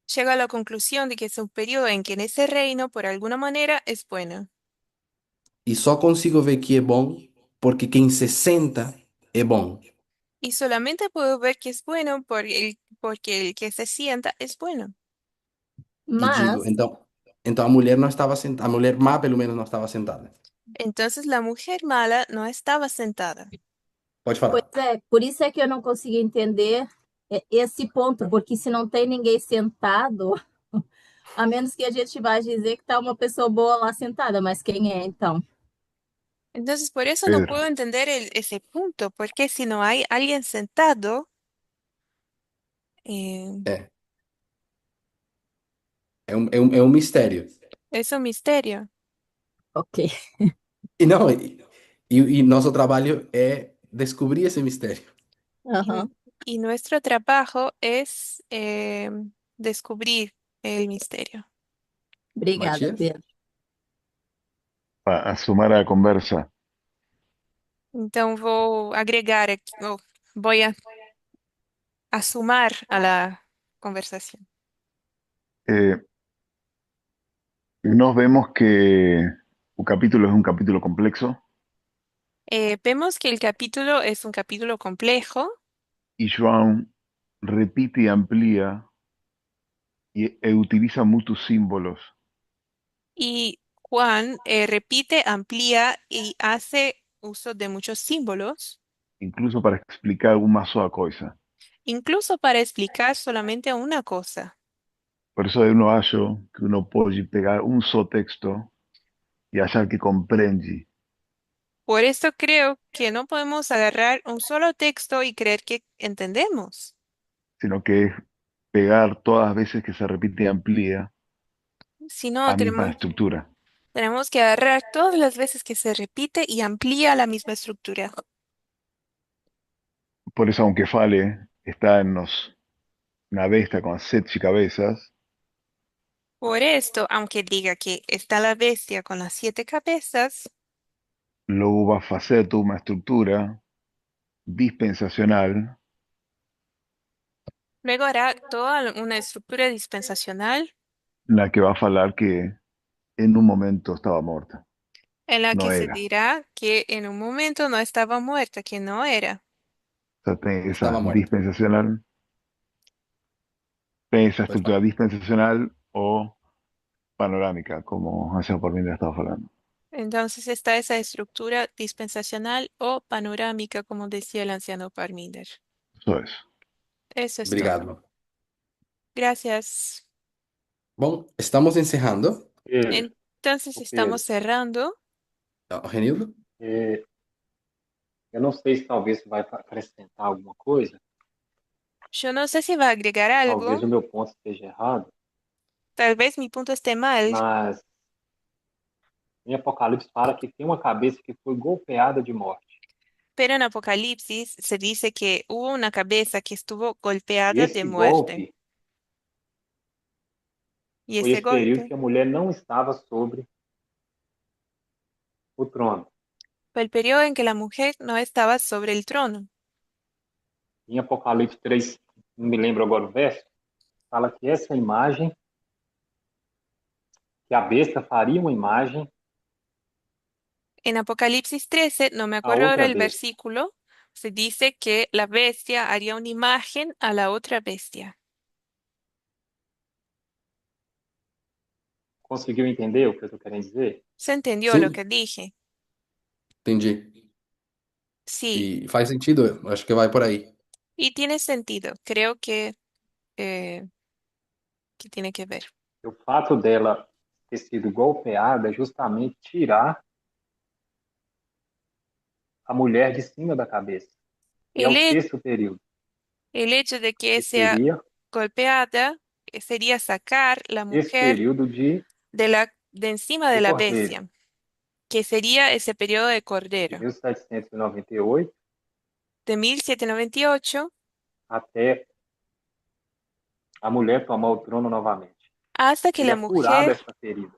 llego a la conclusión de que es un periodo en que en ese reino, por alguna manera, es bueno. E só consigo ver que é bom porque quem se senta é bom. Y solamente puedo ver que es bueno porque el que se sienta es bueno. E digo, Mas, então a mulher não estava sentada, a mulher má pelo menos não estava sentada. Entonces la mujer mala no estaba sentada. Pode pois falar. é, por isso é que eu não consigo entender esse ponto, porque se não tem ninguém sentado, a menos que a gente vá dizer que está uma pessoa boa lá sentada, mas quem é então? Entonces por eso no Pedro, puedo entender ese punto, porque si no hay alguien sentado, eh, É, é um mistério. es un misterio. Ok. E não, e nosso trabalho é descobrir esse mistério. Y, Aham. y nuestro trabajo es descubrir el misterio. Obrigada, Matias? Pedro. para sumar a la conversa, Então vou agregar aqui, voy a sumar a la conversación. eh, nos vemos que un capítulo es un capítulo complejo Vemos que el capítulo es un capítulo complejo y Joan repite y amplía e utiliza muchos símbolos, y Juan repite, amplía y hace uso de muchos símbolos, incluso para explicar una sola cosa. incluso para explicar solamente una cosa. Por eso uno acho que uno puede pegar un solo texto y achar que comprende, Por eso creo que no podemos agarrar un solo texto y creer que entendemos, sino que es pegar todas las veces que se repite y amplía sino la misma estructura. tenemos que agarrar todas las veces que se repite y amplía la misma estructura. Por eso, aunque fale, está en una bestia con 7 cabezas, Por esto, aunque diga que está la bestia con las 7 cabezas, luego va a hacer toda una estructura dispensacional luego hará toda una estructura dispensacional en la que va a hablar que en un momento estaba muerta. en la No que se era. dirá que en un momento no estaba muerta, que no era. O sea, tiene Estava esa morta. dispensacional, tiene esa Pode estructura falar. dispensacional o panorámica, como hacemos por mí estaba hablando. Entonces está esa estructura dispensacional o panorámica, como decía el anciano Parminder. Eso es. Eso es todo. Obrigado. Gracias. Bom, estamos encerrando. Pedro, Entonces ô estamos Pedro, cerrando. Renildo? eu não sei se talvez você vai acrescentar alguma coisa, Yo no sé si va a agregar e algo. talvez o meu ponto esteja errado, Tal vez mi punto esté mal, mas em Apocalipse fala que tem uma cabeça que foi golpeada de morte. pero en Apocalipsis se dice que hubo una cabeza que estuvo E golpeada de esse muerte. golpe Y foi ese esse período golpe que a mulher não estava sobre o trono. fue el periodo en que la mujer no estaba sobre el trono. Em Apocalipse 3, não me lembro agora o verso, fala que essa imagem, que a besta faria uma imagem En Apocalipsis 13, no me a acuerdo ahora outra el besta. versículo, se dice que la bestia haría una imagen a la otra bestia. Conseguiu entender o que eu estou querendo dizer? ¿Se entendió lo Sim, que dije? entendi. Sí, E faz sentido, eu acho que vai por aí. y tiene sentido. Creo que tiene que ver. O fato dela ter sido golpeada é justamente tirar a mulher de cima da cabeça. E é o El, he- sexto período, el hecho de que que sea seria golpeada sería sacar la esse mujer período de de encima de la cordeiro. bestia. que sería ese periodo de de Cordero, 1798 de 1798 até a mulher tomar o trono novamente. hasta que la Seria curada mujer essa ferida.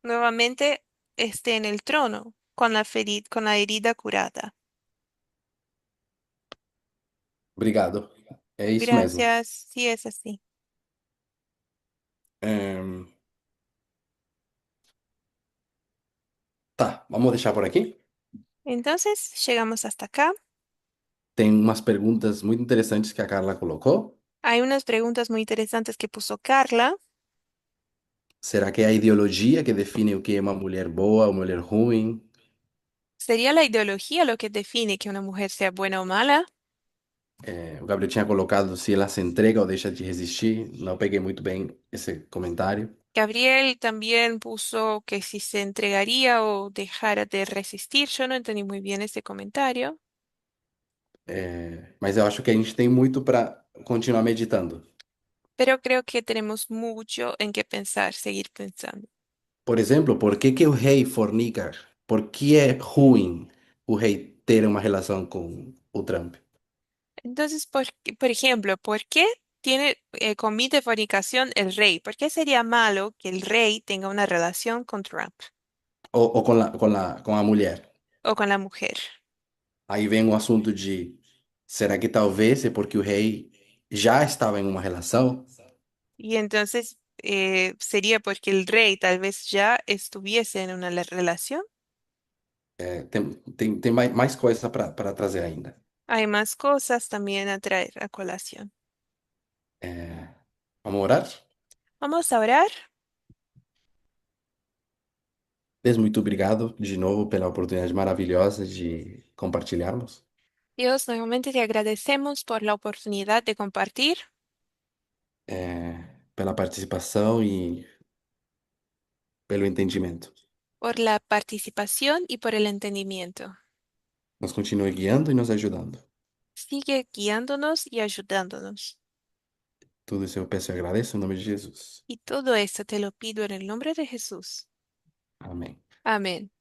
nuevamente esté en el trono con la herida curada. Obrigado. É isso mesmo. Gracias, sí es así. Em, tá, vamos deixar por aqui? Entonces, llegamos hasta acá. Tem umas perguntas muito interessantes que a Carla colocou. Hay unas preguntas muy interesantes que puso Carla. Será que é a ideologia que define o que é uma mulher boa ou mulher ruim? ¿Sería la ideología lo que define que una mujer sea buena o mala? O Gabriel tinha colocado se ela se entrega ou deixa de resistir. Não peguei muito bem esse comentário. Gabriel también puso que si se entregaría o dejara de resistir. Yo no entendí muy bien ese comentario, Mas eu acho que a gente tem muito para continuar meditando. pero creo que tenemos mucho en qué pensar, seguir pensando. Por exemplo, por que que o rei fornica? Por que é ruim o rei ter uma relação com o Trump? Entonces, por ejemplo, ¿por qué tiene comité de fornicación el rey? ¿Por qué sería malo que el rey tenga una relación con Trump Ou com a mulher? o con la mujer? Aí vem o assunto de, será que talvez é porque o rei já estava em uma relação? Y entonces sería porque el rey tal vez ya estuviese en una relación. Tem mais coisa para trazer ainda. Hay más cosas también a traer a colación. É, vamos orar? Vamos a orar. Deus, muito obrigado de novo pela oportunidade maravilhosa de compartilharmos, Dios, nuevamente te agradecemos por la oportunidad de compartir, pela participação e pelo entendimento. por la participación y por el entendimiento. Nos continue guiando e nos ajudando. Sigue guiándonos y ayudándonos. Tudo isso eu peço e agradeço em nome de Jesus. Y todo esto te lo pido en el nombre de Jesús. Amém. Amén.